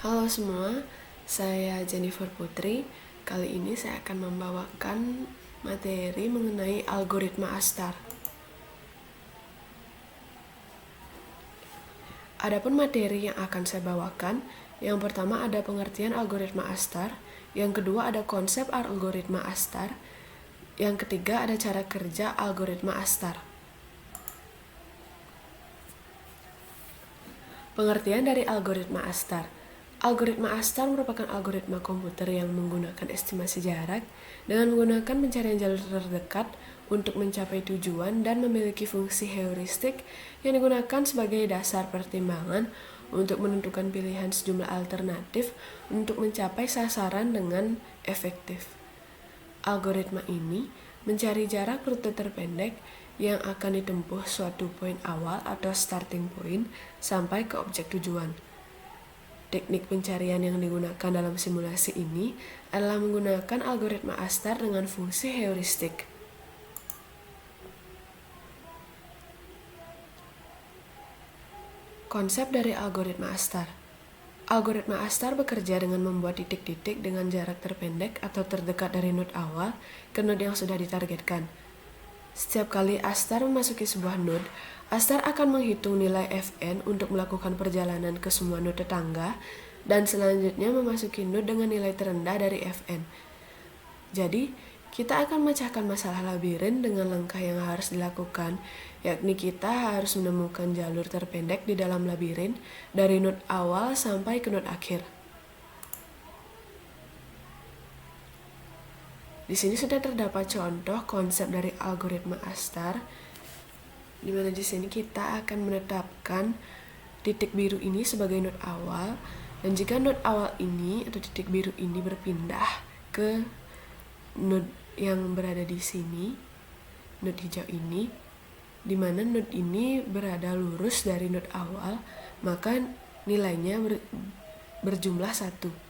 Halo semua, saya Jennifer Putri. Kali ini saya akan membawakan materi mengenai algoritma Astar. Adapun materi yang akan saya bawakan, yang pertama ada pengertian algoritma Astar, yang kedua ada konsep algoritma Astar, yang ketiga ada cara kerja algoritma Astar. Pengertian dari algoritma Astar. Algoritma Astar merupakan algoritma komputer yang menggunakan estimasi jarak dengan menggunakan pencarian jalur terdekat untuk mencapai tujuan dan memiliki fungsi heuristik yang digunakan sebagai dasar pertimbangan untuk menentukan pilihan sejumlah alternatif untuk mencapai sasaran dengan efektif. Algoritma ini mencari jarak rute terpendek yang akan ditempuh suatu poin awal atau starting point sampai ke objek tujuan. Teknik pencarian yang digunakan dalam simulasi ini adalah menggunakan algoritma Astar dengan fungsi heuristik. Konsep dari algoritma Astar. Algoritma Astar bekerja dengan membuat titik-titik dengan jarak terpendek atau terdekat dari node awal ke node yang sudah ditargetkan. Setiap kali Astar memasuki sebuah node, Astar akan menghitung nilai Fn untuk melakukan perjalanan ke semua node tetangga dan selanjutnya memasuki node dengan nilai terendah dari Fn. Jadi, kita akan memecahkan masalah labirin dengan langkah yang harus dilakukan, yakni kita harus menemukan jalur terpendek di dalam labirin dari node awal sampai ke node akhir. Di sini sudah terdapat contoh konsep dari algoritma Astar, di mana di sini kita akan menetapkan titik biru ini sebagai node awal, dan jika node awal ini atau titik biru ini berpindah ke node yang berada di sini, node hijau ini, di mana node ini berada lurus dari node awal, maka nilainya berjumlah 1.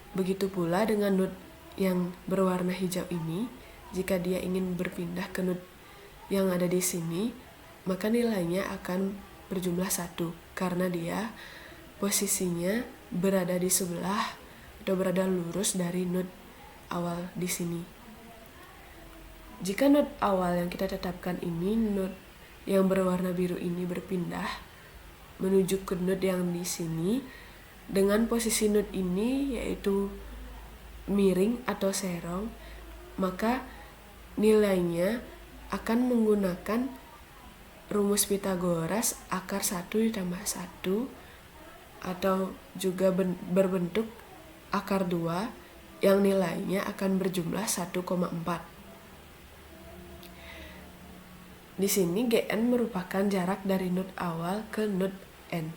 Begitu pula dengan node yang berwarna hijau ini, jika dia ingin berpindah ke node yang ada di sini, maka nilainya akan berjumlah 1 karena dia posisinya berada di sebelah atau berada lurus dari node awal di sini. Jika node awal yang kita tetapkan ini, node yang berwarna biru ini berpindah menuju ke node yang di sini, dengan posisi node ini yaitu miring atau serong, maka nilainya akan menggunakan rumus Pitagoras akar 1 ditambah 1 atau juga berbentuk akar 2 yang nilainya akan berjumlah 1,4. Di sini Gn merupakan jarak dari node awal ke node N.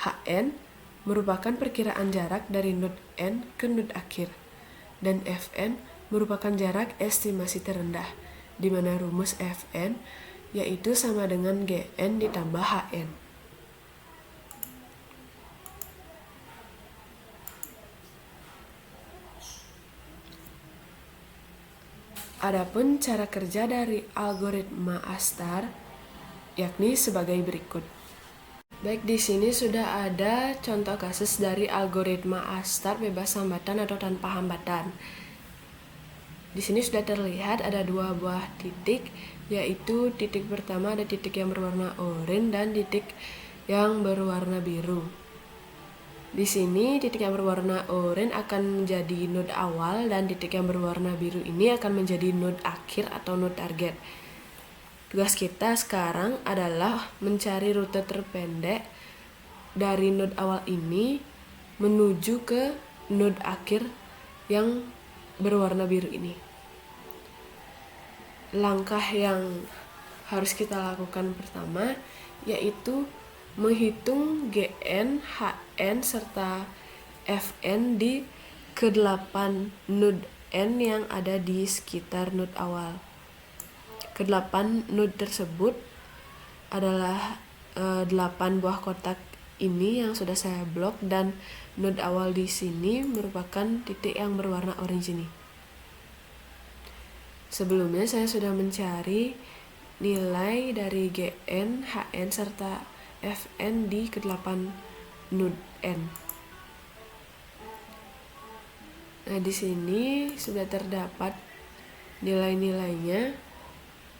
Hn merupakan perkiraan jarak dari node N ke node akhir, dan Fn merupakan jarak estimasi terendah, di mana rumus Fn yaitu sama dengan Gn ditambah Hn. Adapun cara kerja dari algoritma Astar yakni sebagai berikut. Baik, di sini sudah ada contoh kasus dari algoritma Astar bebas hambatan atau tanpa hambatan. Di sini sudah terlihat ada 2 buah titik, yaitu titik pertama ada titik yang berwarna oranye dan titik yang berwarna biru. Di sini titik yang berwarna oranye akan menjadi node awal dan titik yang berwarna biru ini akan menjadi node akhir atau node target. Tugas kita sekarang adalah mencari rute terpendek dari node awal ini menuju ke node akhir yang berwarna biru ini. Langkah yang harus kita lakukan pertama yaitu menghitung Gn, Hn, serta Fn di ke-8 node N yang ada di sekitar node awal. Ke-8 node tersebut adalah 8 buah kotak ini yang sudah saya blok, dan node awal di sini merupakan titik yang berwarna orange ini. Sebelumnya saya sudah mencari nilai dari Gn, Hn, serta Fn di ke-8 node N. Nah, di sini sudah terdapat nilai-nilainya,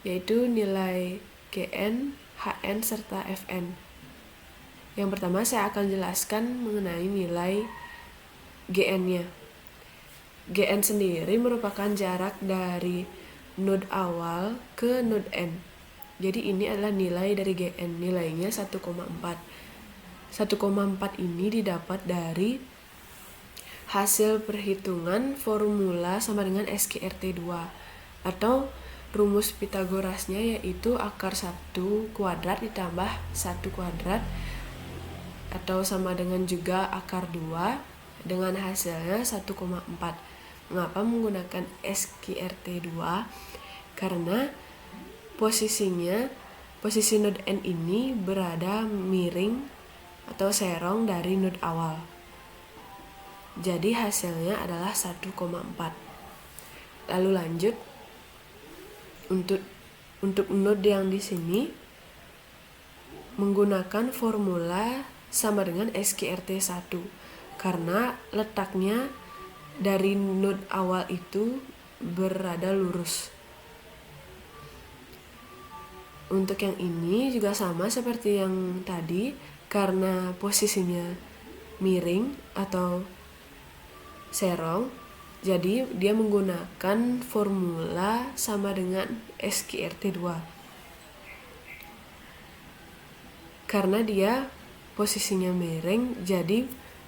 yaitu nilai Gn, Hn, serta Fn. Yang pertama saya akan jelaskan mengenai nilai Gn-nya. Gn sendiri merupakan jarak dari node awal ke node N. Jadi ini adalah nilai dari Gn, nilainya 1,4. 1,4 ini didapat dari hasil perhitungan formula sama dengan SQRT2 atau rumus Pitagorasnya, yaitu akar 1 kuadrat ditambah 1 kuadrat atau sama dengan juga akar 2 dengan hasilnya 1,4. Mengapa menggunakan SQRT2? Karena posisi node N ini berada miring atau serong dari node awal. Jadi hasilnya adalah 1,4. Lalu lanjut untuk node yang di sini menggunakan formula sama dengan SQRT1 karena letaknya dari node awal itu berada lurus. Untuk yang ini juga sama seperti yang tadi, karena posisinya miring atau serong, jadi dia menggunakan formula sama dengan SQRT2. Karena dia posisinya miring, jadi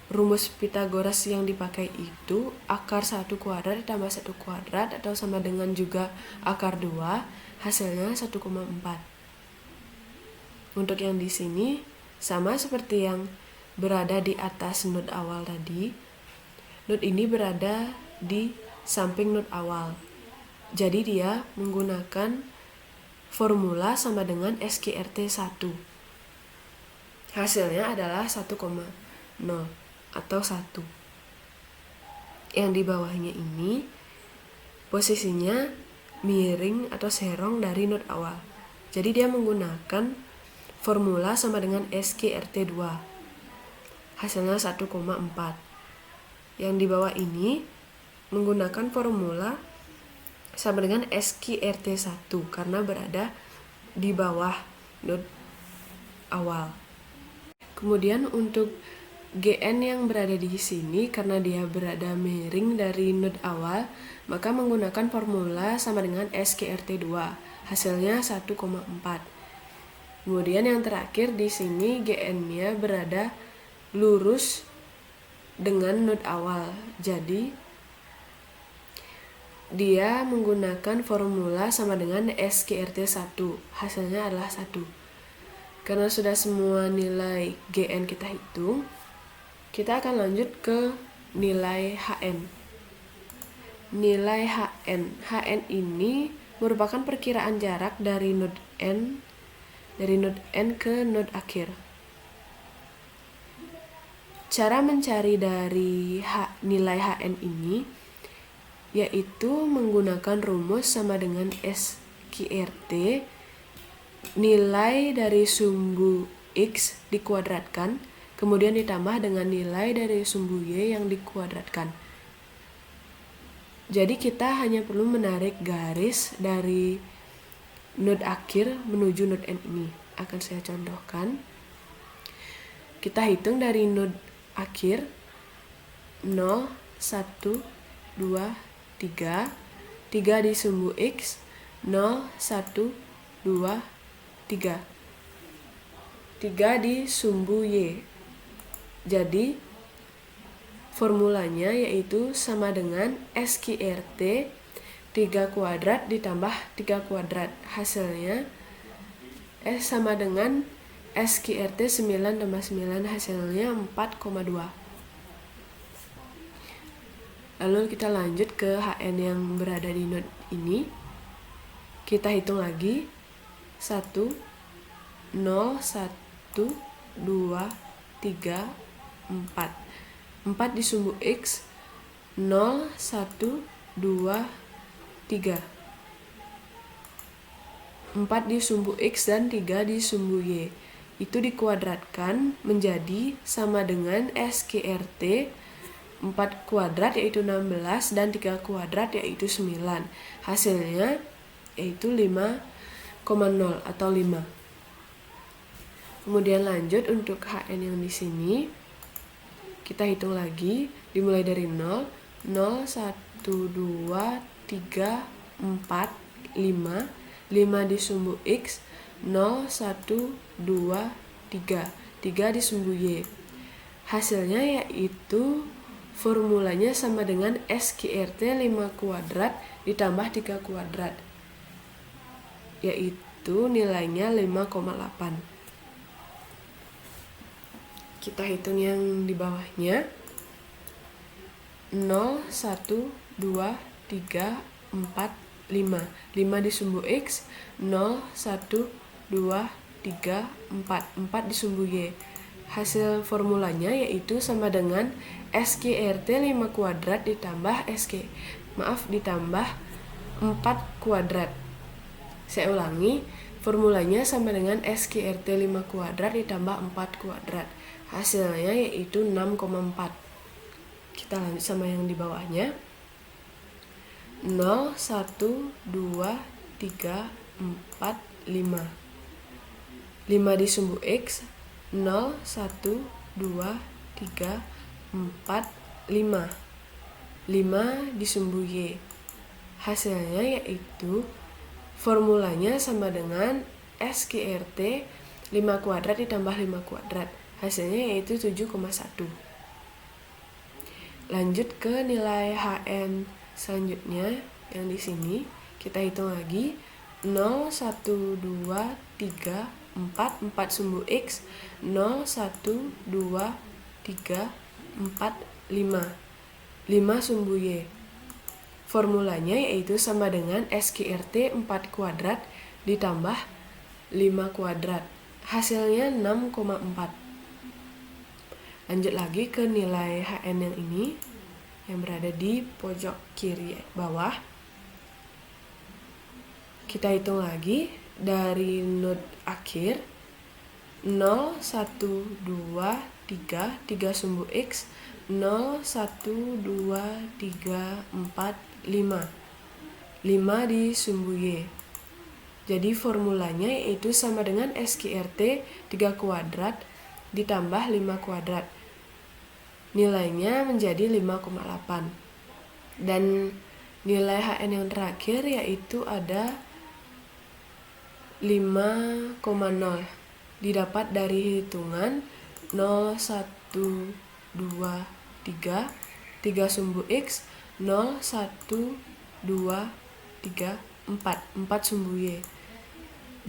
rumus Pitagoras yang dipakai itu akar 1 kuadrat ditambah 1 kuadrat atau sama dengan juga akar 2, hasilnya 1,4. Untuk yang di sini sama seperti yang berada di atas node awal tadi. Node ini berada di samping node awal. Jadi dia menggunakan formula sama dengan SQRT1. Hasilnya adalah 1,0 atau 1. Yang di bawahnya ini posisinya miring atau serong dari node awal. Jadi dia menggunakan formula sama dengan SQRT2. Hasilnya 1,4. Yang di bawah ini menggunakan formula sama dengan SQRT1 karena berada di bawah node awal. Kemudian untuk Gn yang berada di sini karena dia berada miring dari node awal, maka menggunakan formula sama dengan SQRT2. Hasilnya 1,4. Kemudian yang terakhir di sini Gn-nya berada lurus dengan node awal. Jadi dia menggunakan formula sama dengan SQRT1. Hasilnya adalah 1. Karena sudah semua nilai Gn kita hitung, kita akan lanjut ke nilai Hn. Nilai Hn ini merupakan perkiraan jarak dari node N ke node akhir. Cara mencari dari nilai Hn ini yaitu menggunakan rumus sama dengan SQRT, nilai dari sumbu X dikuadratkan, kemudian ditambah dengan nilai dari sumbu Y yang dikuadratkan. Jadi kita hanya perlu menarik garis dari node akhir menuju node N ini. Akan saya contohkan. Kita hitung dari node akhir 0, 1, 2, 3 di sumbu X, 0, 1, 2, 3 di sumbu Y. Jadi formulanya yaitu sama dengan SQRT 3 kuadrat ditambah 3 kuadrat. Hasilnya sama dengan SQRT 9 tambah 9, hasilnya 4,2. Lalu kita lanjut ke Hn yang berada di node ini. Kita hitung lagi. 1, 0, 1, 2, 3, 4. 4 di sumbu X, 0, 1, 2, 3. 4 di sumbu X dan 3 di sumbu Y. itu dikuadratkan menjadi sama dengan SQRT 4 kuadrat yaitu 16 dan 3 kuadrat yaitu 9. Hasilnya yaitu 5,0 atau 5. Kemudian lanjut untuk HN yang di sini. Kita hitung lagi, dimulai dari 0, 0, 1, 2, 3, 4, 5, 5 disumbu X, 0, 1, 2, 3, 3 disumbu Y. Hasilnya yaitu formulanya sama dengan SQRT 5 kuadrat ditambah 3 kuadrat, yaitu nilainya 5,8. Kita hitung yang di bawahnya. 0, 1, 2, 3, 4, 5. 5 disumbu X, 0, 1, 2, 3, 4. 4 disumbu Y. Hasil formulanya yaitu sama dengan SQRT 5 kuadrat ditambah ditambah 4 kuadrat. Saya ulangi, formulanya sama dengan SQRT 5 kuadrat ditambah 4 kuadrat. Hasilnya yaitu 6,4. Kita lanjut sama yang di bawahnya. 0, 1, 2, 3, 4, 5. 5 disumbu X, 0, 1, 2, 3, 4, 5. 5 disumbu Y. Hasilnya yaitu formulanya sama dengan SQRT 5 kuadrat ditambah 5 kuadrat. Hasilnya yaitu 7,1. Lanjut ke nilai HN selanjutnya yang di sini. Kita hitung lagi. 0, 1, 2, 3, 4, 4 sumbu X, 0, 1, 2, 3, 4, 5. 5 sumbu Y. Formulanya yaitu sama dengan SQRT 4 kuadrat ditambah 5 kuadrat. Hasilnya 6,4. Lanjut lagi ke nilai HN yang ini, yang berada di pojok kiri bawah. Kita hitung lagi dari node akhir. 0, 1, 2, 3, 3 sumbu X, 0, 1, 2, 3, 4, 5. 5 di sumbu Y. Jadi formulanya yaitu sama dengan SQRT 3 kuadrat ditambah 5 kuadrat. Nilainya menjadi 5,8. Dan nilai HN yang terakhir yaitu ada 5,0. Didapat dari hitungan 0, 1, 2, 3, 3 sumbu X, 0, 1, 2, 3, 4. 4 sumbu Y.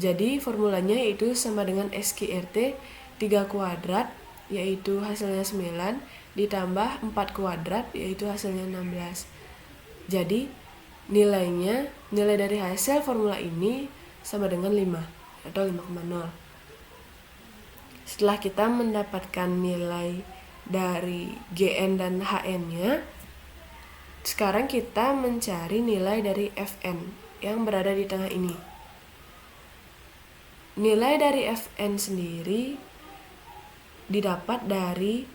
Jadi formulanya yaitu sama dengan SQRT 3 kuadrat yaitu hasilnya 9 ditambah 4 kuadrat yaitu hasilnya 16. Jadi nilai dari hasil formula ini sama dengan 5 atau 5,0. Setelah kita mendapatkan nilai dari GN dan HN-nya, sekarang kita mencari nilai dari Fn yang berada di tengah ini. Nilai dari Fn sendiri didapat dari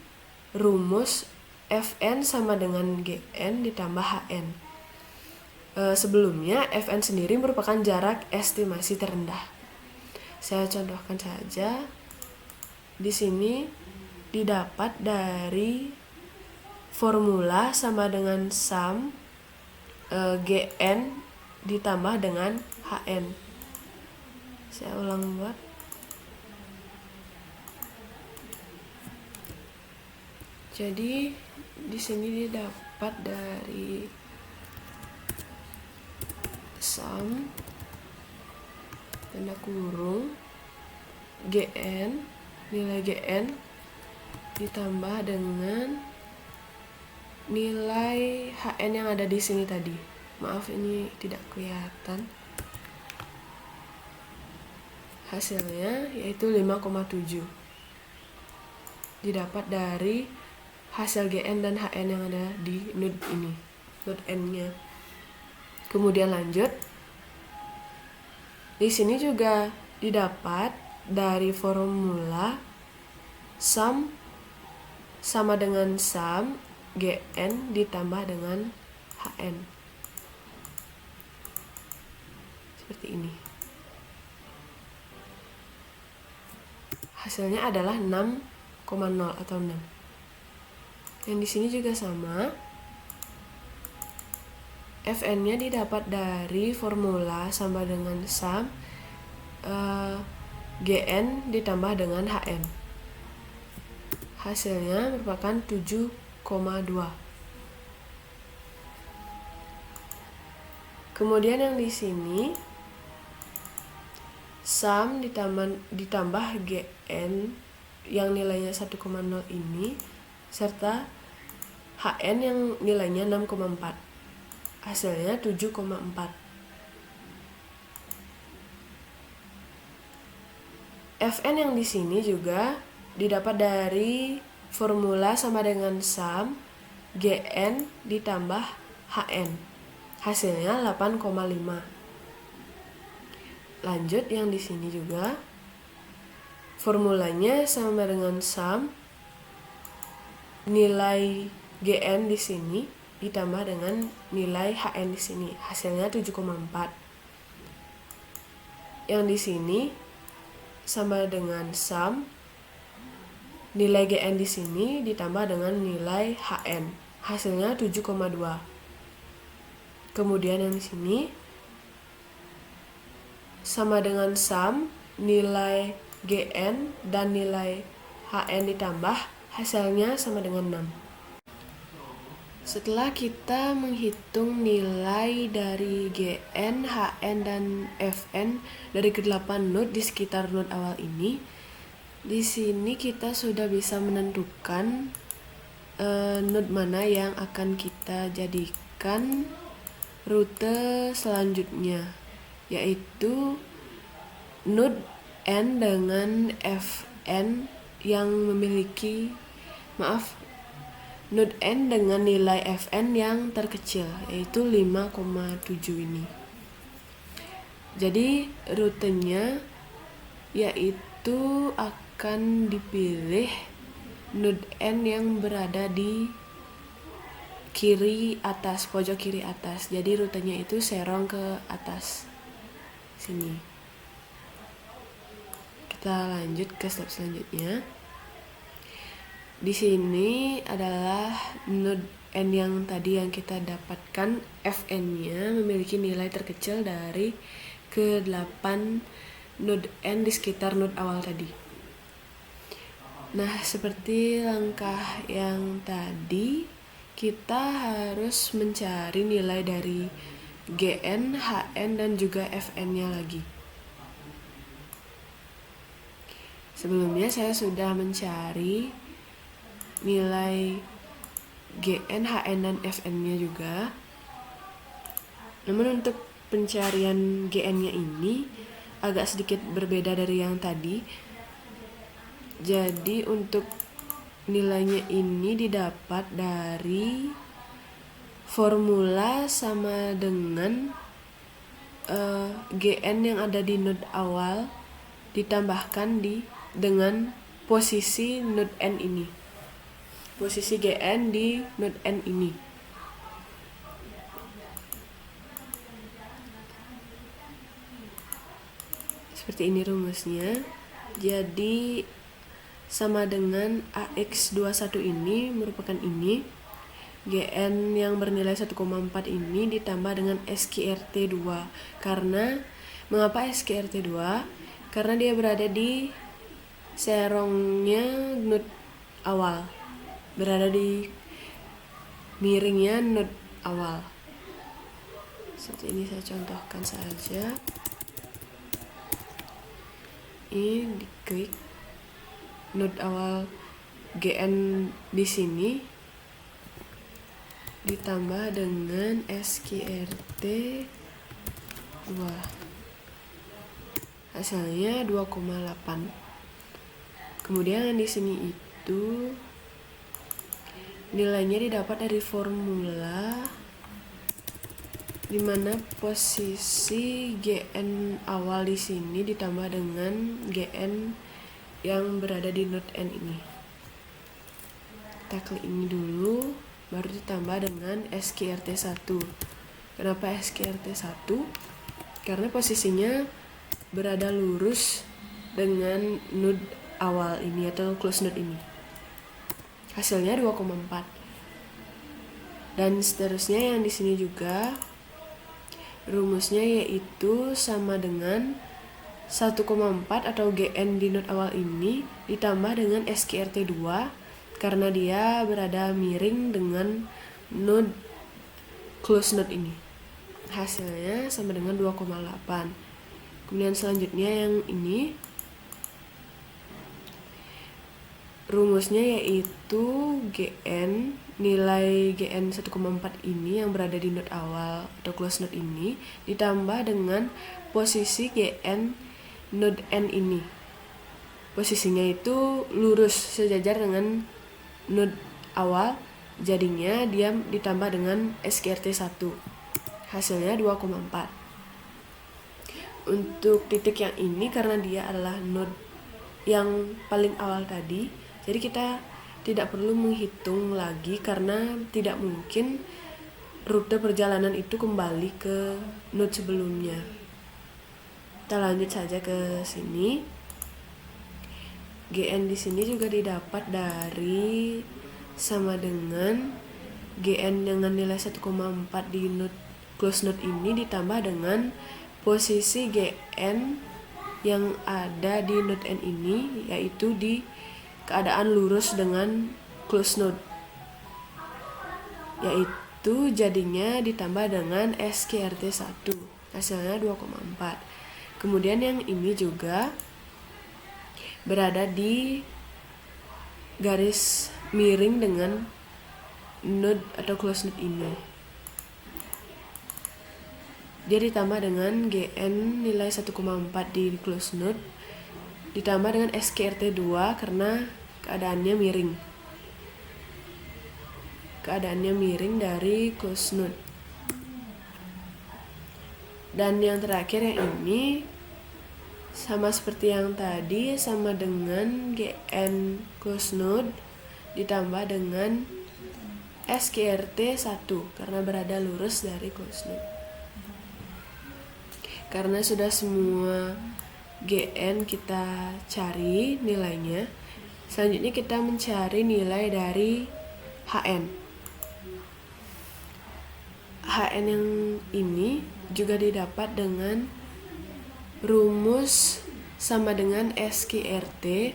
rumus Fn sama dengan Gn ditambah Hn. Sebelumnya Fn sendiri merupakan jarak estimasi terendah. Saya contohkan saja. Di sini didapat dari formula sama dengan sum Gn ditambah dengan Hn. Saya ulang buat. Jadi di sini didapat dari sum tanda kurung Gn, nilai Gn ditambah dengan nilai Hn yang ada di sini tadi. Maaf ini tidak kelihatan. Hasilnya yaitu 5,7. Didapat dari hasil Gn dan Hn yang ada di node ini, node N-nya. Kemudian lanjut. Di sini juga didapat dari formula sum sama dengan sum Gn ditambah dengan Hn. Seperti ini. Hasilnya adalah 6,0 atau 6. Yang di sini juga sama. Fn-nya didapat dari formula sama dengan sum Gn ditambah dengan Hn. Hasilnya merupakan 7,2. Kemudian yang di sini sum ditambah Gn yang nilainya 1,0 ini serta Hn yang nilainya 6,4. Hasilnya 7,4. Fn yang di sini juga didapat dari formula sama dengan sum Gn ditambah Hn. Hasilnya 8,5. Lanjut yang di sini juga formulanya sama dengan sum nilai Gn di sini ditambah dengan nilai Hn di sini. Hasilnya 7,4. Yang di sini sama dengan sum nilai Gn di sini ditambah dengan nilai Hn. Hasilnya 7,2. Kemudian yang di sini sama dengan sum nilai Gn dan nilai Hn ditambah, hasilnya sama dengan 6. Setelah kita menghitung nilai dari Gn, Hn, dan Fn dari ke-8 node di sekitar node awal ini, di sini kita sudah bisa menentukan node mana yang akan kita jadikan rute selanjutnya, yaitu node N dengan Fn yang memiliki node N dengan nilai Fn yang terkecil, yaitu 5,7 ini. Jadi rutenya yaitu akan dipilih node N yang berada di kiri atas, pojok kiri atas. Jadi rutenya itu serong ke atas sini. Kita lanjut ke step selanjutnya. Di sini adalah node N yang tadi yang kita dapatkan Fn-nya memiliki nilai terkecil dari ke-8 node N di sekitar node awal tadi. Nah, seperti langkah yang tadi, kita harus mencari nilai dari Gn, Hn, dan juga Fn-nya lagi. Sebelumnya saya sudah mencari nilai Gn, Hn, dan Fn-nya juga. Namun untuk pencarian Gn-nya ini agak sedikit berbeda dari yang tadi. Jadi untuk nilainya ini didapat dari formula sama dengan Gn yang ada di node awal ditambahkan dengan posisi node N ini, posisi Gn di node N ini. Seperti ini rumusnya. Jadi sama dengan AX21 ini merupakan ini, Gn yang bernilai 1,4 ini ditambah dengan SQRT2. Mengapa SQRT2? Karena dia berada di serongnya node awal, berada di miringnya node awal. Seperti ini saya contohkan saja. Ini diklik node awal Gn di sini ditambah dengan SQRT 2. Hasilnya 2,8. Kemudian di sini itu nilainya didapat dari formula dimana posisi GN awal di sini ditambah dengan GN yang berada di node N ini. Kita klik ini dulu, baru ditambah dengan SQRT1. Kenapa SQRT1? Karena posisinya berada lurus dengan node awal ini atau close node ini. Hasilnya 2,4. Dan seterusnya yang di sini juga rumusnya yaitu sama dengan 1,4 atau GN di node awal ini ditambah dengan SQRT2 karena dia berada miring dengan node close node ini. Hasilnya sama dengan 2,8. Kemudian selanjutnya yang ini rumusnya yaitu GN, nilai GN 1,4 ini yang berada di node awal atau close node ini ditambah dengan posisi GN node N ini. Posisinya itu lurus sejajar dengan node awal, jadinya dia ditambah dengan SQRT1. Hasilnya 2,4. Untuk titik yang ini karena dia adalah node yang paling awal tadi, jadi kita tidak perlu menghitung lagi karena tidak mungkin rute perjalanan itu kembali ke node sebelumnya. Kita lanjut saja ke sini. GN di sini juga didapat dari sama dengan GN dengan nilai 1,4 di node close node ini ditambah dengan posisi GN yang ada di node N ini, yaitu di keadaan lurus dengan close node, yaitu jadinya ditambah dengan SQRT1. Hasilnya 2,4. Kemudian yang ini juga berada di garis miring dengan node atau close node ini. Dia ditambah dengan GN nilai 1,4 di close node ditambah dengan SQRT2 karena keadaannya miring. Keadaannya miring dari close node. Dan yang terakhir yang ini sama seperti yang tadi, sama dengan GN close node ditambah dengan SQRT1 karena berada lurus dari close node. Karena sudah semua GN kita cari nilainya, selanjutnya kita mencari nilai dari HN. HN yang ini juga didapat dengan rumus sama dengan SQRT,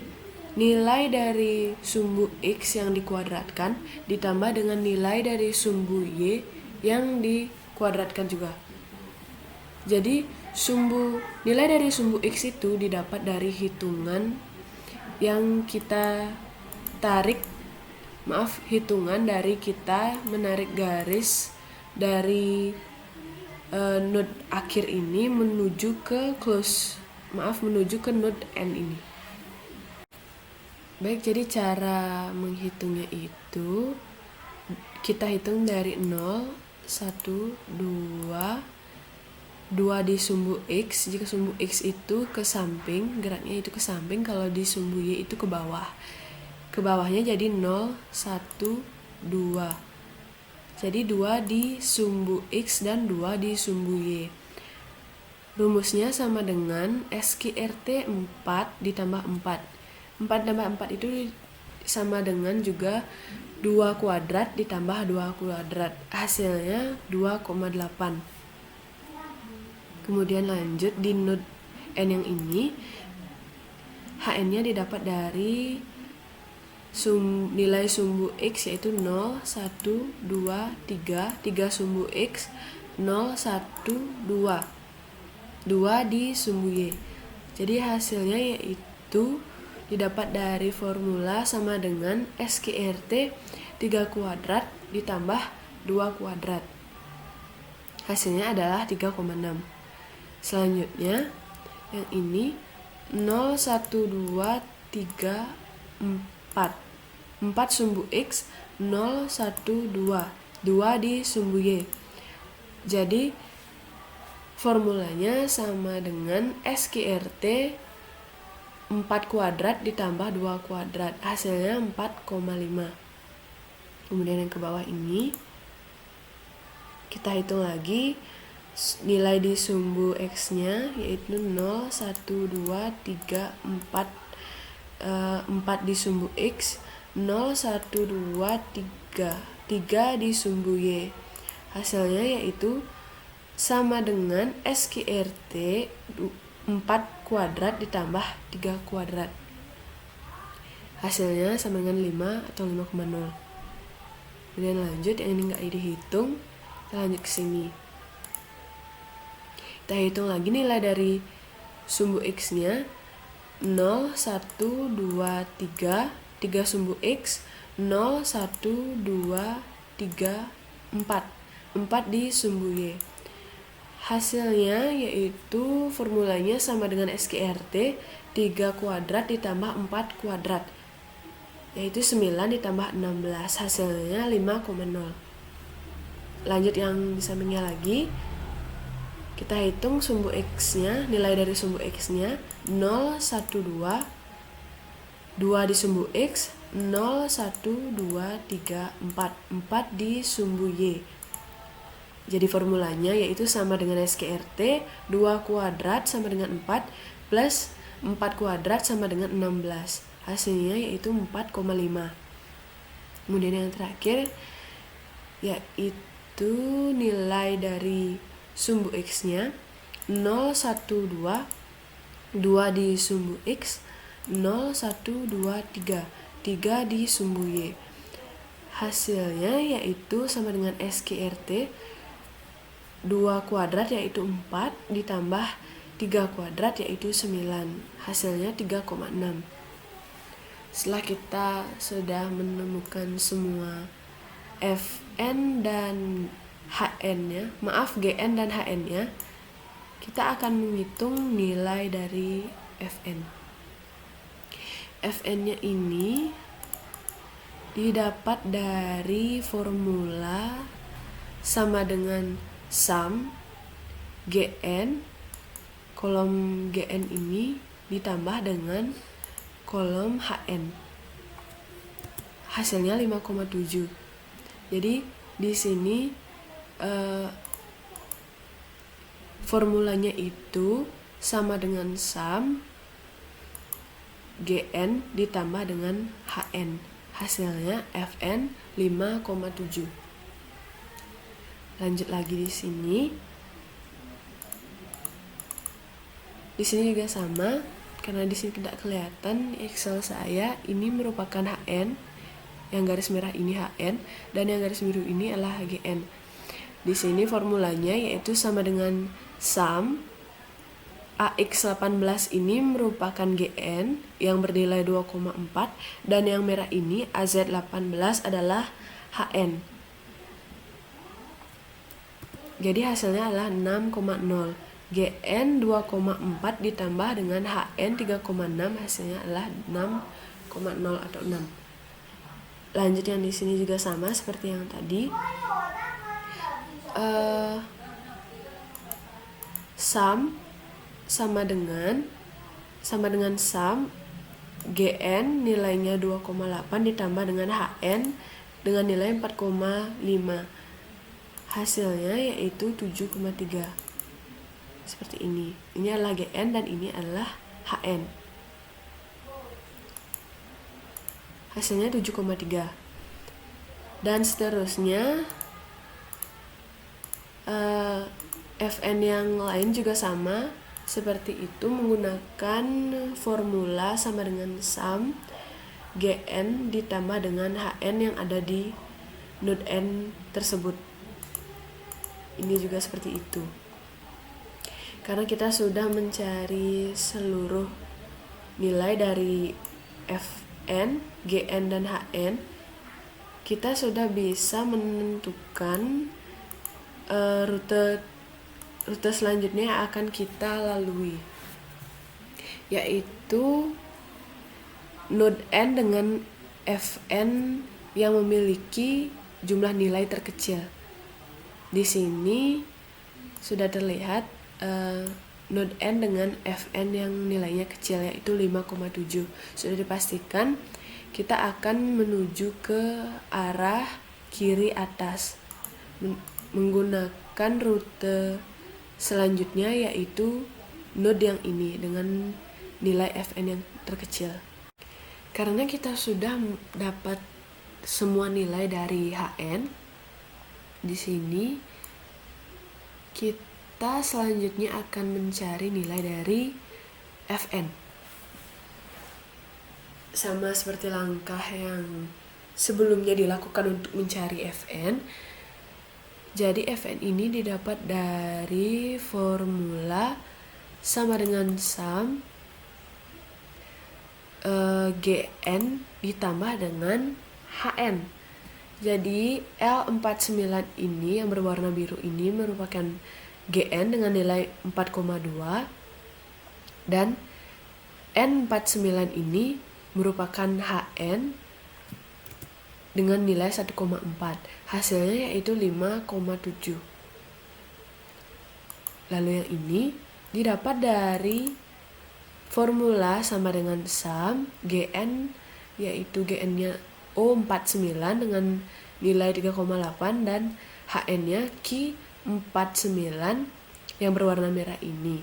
nilai dari sumbu X yang dikuadratkan ditambah dengan nilai dari sumbu Y yang dikuadratkan juga. Jadi nilai dari sumbu X itu didapat dari hitungan yang kita hitungan dari kita menarik garis dari node akhir ini menuju ke node N ini. Baik, jadi cara menghitungnya itu kita hitung dari 0, 1, 2 di sumbu X. Jika sumbu X itu ke samping, geraknya itu ke samping, kalau di sumbu Y itu ke bawah. Ke bawahnya jadi 0, 1, 2. Jadi 2 di sumbu X dan 2 di sumbu Y. Rumusnya sama dengan SQRT 4 ditambah 4. 4 tambah 4 itu sama dengan juga 2 kuadrat ditambah 2 kuadrat. Hasilnya 2,8. Kemudian lanjut di node N yang ini, HN-nya didapat dari nilai sumbu X yaitu 0, 1, 2, 3 sumbu X, 0, 1, 2 di sumbu Y. Jadi hasilnya yaitu didapat dari formula sama dengan SQRT 3 kuadrat ditambah 2 kuadrat. Hasilnya adalah 3,6. Selanjutnya yang ini 0, 1, 2, 3, 4 sumbu X, 0, 1, 2 di sumbu Y. Jadi formulanya sama dengan SQRT 4 kuadrat ditambah 2 kuadrat, hasilnya 4,5. Kemudian yang ke bawah ini kita hitung lagi nilai di sumbu X-nya, yaitu 0, 1, 2, 3, 4. 4 di sumbu X, 0, 1, 2, 3. 3 di sumbu Y. Hasilnya yaitu sama dengan SQRT 4 kuadrat ditambah 3 kuadrat. Hasilnya sama dengan 5 atau 5,0. Kemudian lanjut, yang ini nggak dihitung, kita lanjut ke sini. Kita hitung lagi nilai dari sumbu X-nya, 0, 1, 2, 3. 3 sumbu X, 0, 1, 2, 3, 4. 4 di sumbu Y. Hasilnya yaitu formulanya sama dengan SQRT 3 kuadrat ditambah 4 kuadrat, yaitu 9 ditambah 16, hasilnya 5,0. Lanjut yang di sampingnya lagi, kita hitung sumbu X-nya, nilai dari sumbu X-nya 0, 1, 2. 2 di sumbu X, 0, 1, 2, 3, 4. 4 di sumbu Y. Jadi formulanya yaitu sama dengan SQRT 2 kuadrat sama dengan 4 plus 4 kuadrat sama dengan 16. Hasilnya yaitu 4,5. Kemudian yang terakhir yaitu nilai dari sumbu X-nya 0, 1, 2. 2 di sumbu X, 0, 1, 2, 3. 3 di sumbu Y. Hasilnya yaitu sama dengan SQRT 2 kuadrat yaitu 4 ditambah 3 kuadrat yaitu 9. Hasilnya 3,6. Setelah kita sudah menemukan semua Fn dan Hn-nya, Gn dan Hn-nya, kita akan menghitung nilai dari Fn. Fn-nya ini didapat dari formula sama dengan sum Gn, kolom Gn ini ditambah dengan kolom Hn. Hasilnya 5,7. Jadi di sini formulanya itu sama dengan sum Gn ditambah dengan Hn. Hasilnya Fn 5,7. Lanjut lagi di sini. Di sini juga sama, karena di sini tidak kelihatan Excel saya, ini merupakan Hn, yang garis merah ini Hn, dan yang garis biru ini adalah Gn. Di sini formulanya yaitu sama dengan sum AX18 ini merupakan Gn yang bernilai 2,4, dan yang merah ini AZ18 adalah Hn. Jadi hasilnya adalah 6,0. Gn 2,4 ditambah dengan Hn 3,6, hasilnya adalah 6,0 atau 6. Lanjut yang di sini juga sama seperti yang tadi. Sum sama dengan sum Gn nilainya 2,8 ditambah dengan Hn dengan nilai 4,5. Hasilnya yaitu 7,3. Seperti ini. Ini adalah Gn dan ini adalah Hn. Hasilnya 7,3. Dan seterusnya Fn yang lain juga sama seperti itu, menggunakan formula sama dengan sum Gn ditambah dengan Hn yang ada di node N tersebut. Ini juga seperti itu. Karena kita sudah mencari seluruh nilai dari Fn, Gn, dan Hn, kita sudah bisa menentukan rute selanjutnya yang akan kita lalui, yaitu node N dengan Fn yang memiliki jumlah nilai terkecil. Di sini sudah terlihat node N dengan Fn yang nilainya kecil, yaitu 5,7. Sudah dipastikan kita akan menuju ke arah kiri atas menggunakan rute selanjutnya, yaitu node yang ini dengan nilai Fn yang terkecil. Karena kita sudah dapat semua nilai dari Hn, di sini kita selanjutnya akan mencari nilai dari Fn. Sama seperti langkah yang sebelumnya dilakukan untuk mencari Fn. Jadi Fn ini didapat dari formula sama dengan sum Gn ditambah dengan Hn. Jadi L49 ini yang berwarna biru ini merupakan Gn dengan nilai 4,2 dan N49 ini merupakan Hn dengan nilai 1,4. Hasilnya yaitu 5,7. Lalu yang ini didapat dari formula sama dengan sum Gn, yaitu Gn-nya O49 dengan nilai 3,8 dan Hn-nya Q49 yang berwarna merah ini.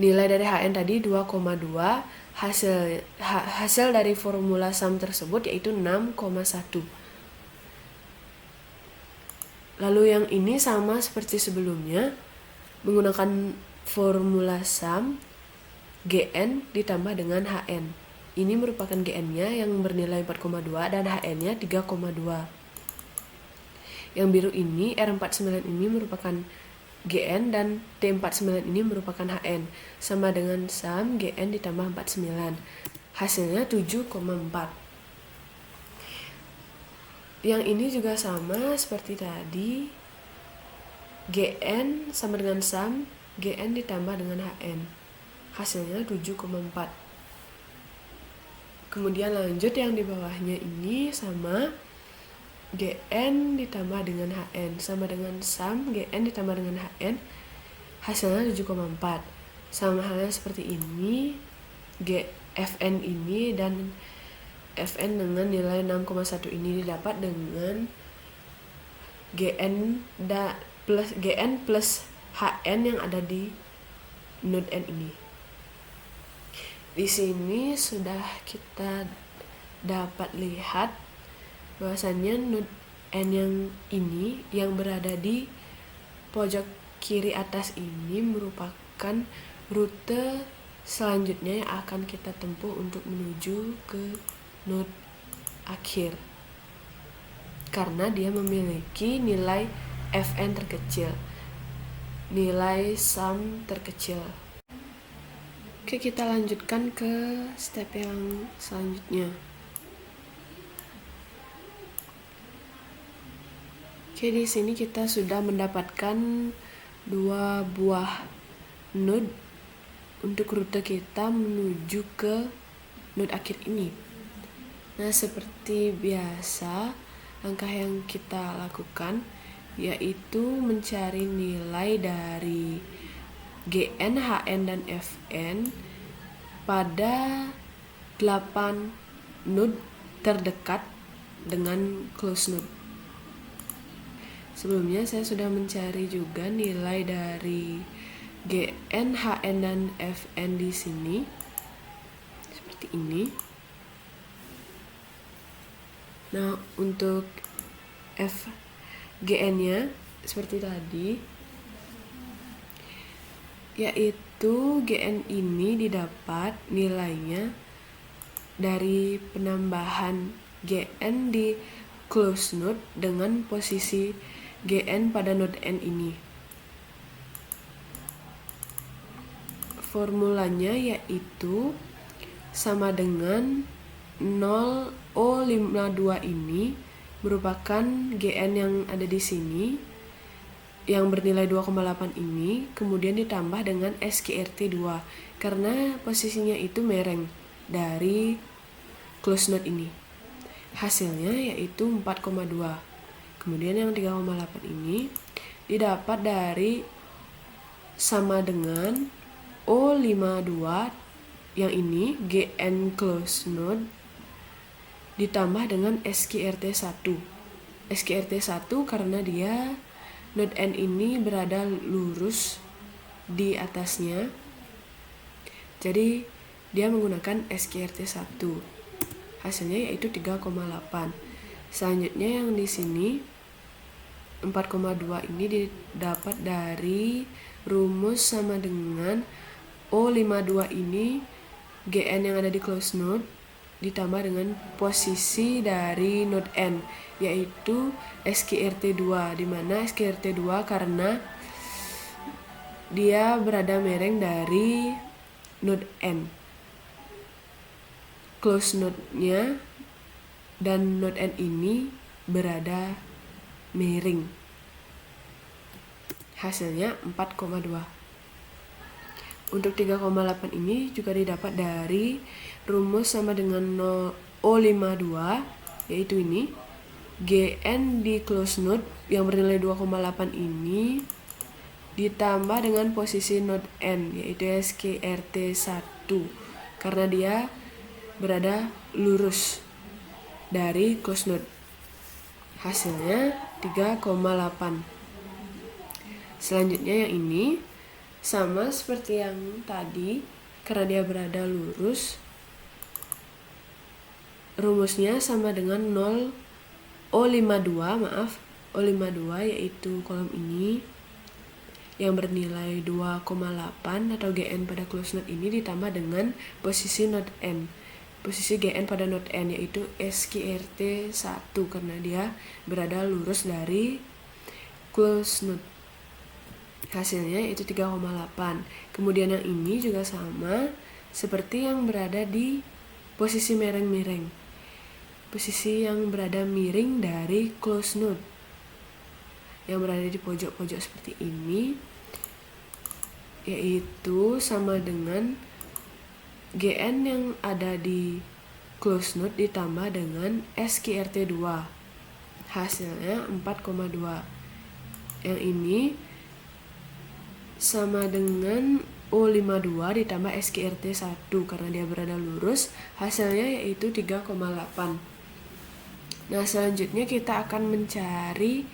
Nilai dari Hn tadi 2,2. Hasil dari formula sum tersebut yaitu 6,1. Lalu yang ini sama seperti sebelumnya, menggunakan formula sum Gn ditambah dengan Hn. Ini merupakan Gn-nya yang bernilai 4,2 dan Hn-nya 3,2. Yang biru ini, R49 ini merupakan Gn dan T49 ini merupakan Hn. Sama dengan sum Gn ditambah 49. Hasilnya 7,4. Yang ini juga sama seperti tadi. Gn sama dengan sum Gn ditambah dengan Hn. Hasilnya 7,4. Kemudian lanjut yang di bawahnya ini sama Gn ditambah dengan Hn sama dengan sum Gn ditambah dengan Hn, hasilnya 7,4. Sama halnya seperti ini, Fn ini dan Fn dengan nilai 6,1 ini didapat dengan Gn plus Hn yang ada di node N ini. Di sini sudah kita dapat lihat bahwasannya node N yang ini yang berada di pojok kiri atas ini merupakan rute selanjutnya yang akan kita tempuh untuk menuju ke node akhir, karena dia memiliki nilai Fn terkecil, nilai sum terkecil. Oke, kita lanjutkan ke step yang selanjutnya. Oke, di sini kita sudah mendapatkan 2 buah node untuk rute kita menuju ke node akhir ini. Nah, seperti biasa, langkah yang kita lakukan yaitu mencari nilai dari Gn, Hn, dan Fn pada 8 node terdekat dengan close node. Sebelumnya saya sudah mencari juga nilai dari Gn, Hn, dan Fn di sini. Seperti ini. Nah, untuk Gn-nya seperti tadi, yaitu Gn ini didapat nilainya dari penambahan Gn di close node dengan posisi Gn pada node N ini. Formulanya yaitu sama dengan 0O52 ini merupakan Gn yang ada di sini yang bernilai 2,8 ini, kemudian ditambah dengan SQRT2 karena posisinya itu mereng dari close node ini. Hasilnya yaitu 4,2. Kemudian yang 3,8 ini didapat dari sama dengan O52 yang ini GN close node ditambah dengan SQRT1. SQRT1 karena dia node N ini berada lurus di atasnya, jadi dia menggunakan SQRT1. Hasilnya yaitu 3,8. Selanjutnya yang di sini 4,2 ini didapat dari rumus sama dengan O52 ini GN yang ada di close node ditambah dengan posisi dari node N, yaitu SQRT2, di mana SQRT2 karena dia berada miring dari node N. Close node-nya dan node N ini berada miring. Hasilnya 4,2. Untuk 3,8 ini juga didapat dari rumus sama dengan O52, yaitu ini GN di close node yang bernilai 2,8 ini ditambah dengan posisi node N, yaitu SQRT1, karena dia berada lurus dari close node. Hasilnya 3,8. Selanjutnya yang ini sama seperti yang tadi, karena dia berada lurus, rumusnya sama dengan O52 yaitu kolom ini yang bernilai 2,8 atau GN pada close node ini ditambah dengan posisi node N. Posisi GN pada node N yaitu SQRT1 karena dia berada lurus dari close node. Hasilnya yaitu 3,8. Kemudian yang ini juga sama seperti yang berada di posisi miring-miring. Posisi yang berada miring dari close node, yang berada di pojok-pojok seperti ini, yaitu sama dengan GN yang ada di close node ditambah dengan SQRT2. Hasilnya 4,2. Yang ini sama dengan O52 ditambah SQRT1 karena dia berada lurus. Hasilnya yaitu 3,8. Nah, selanjutnya kita akan mencari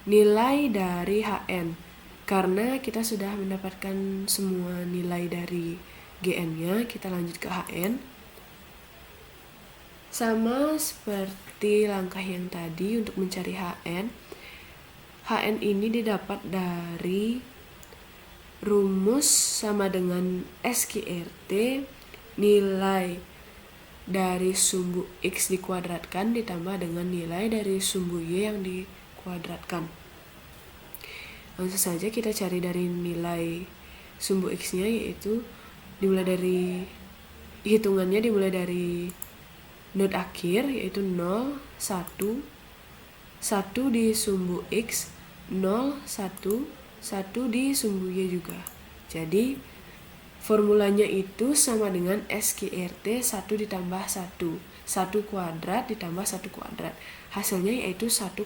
nilai dari HN. Karena kita sudah mendapatkan semua nilai dari GN-nya, kita lanjut ke HN. Sama seperti langkah yang tadi untuk mencari HN. HN ini didapat dari rumus sama dengan SQRT, nilai dari sumbu X dikuadratkan ditambah dengan nilai dari sumbu Y yang dikuadratkan. Langsung saja kita cari dari nilai sumbu X-nya, yaitu hitungannya dimulai dari node akhir, yaitu 0, 1, 1 di sumbu X, 0, 1, 1 di sumbu Y juga. Jadi formulanya itu sama dengan SQRT 1 ditambah 1. 1 kuadrat ditambah 1 kuadrat. Hasilnya yaitu 1,4.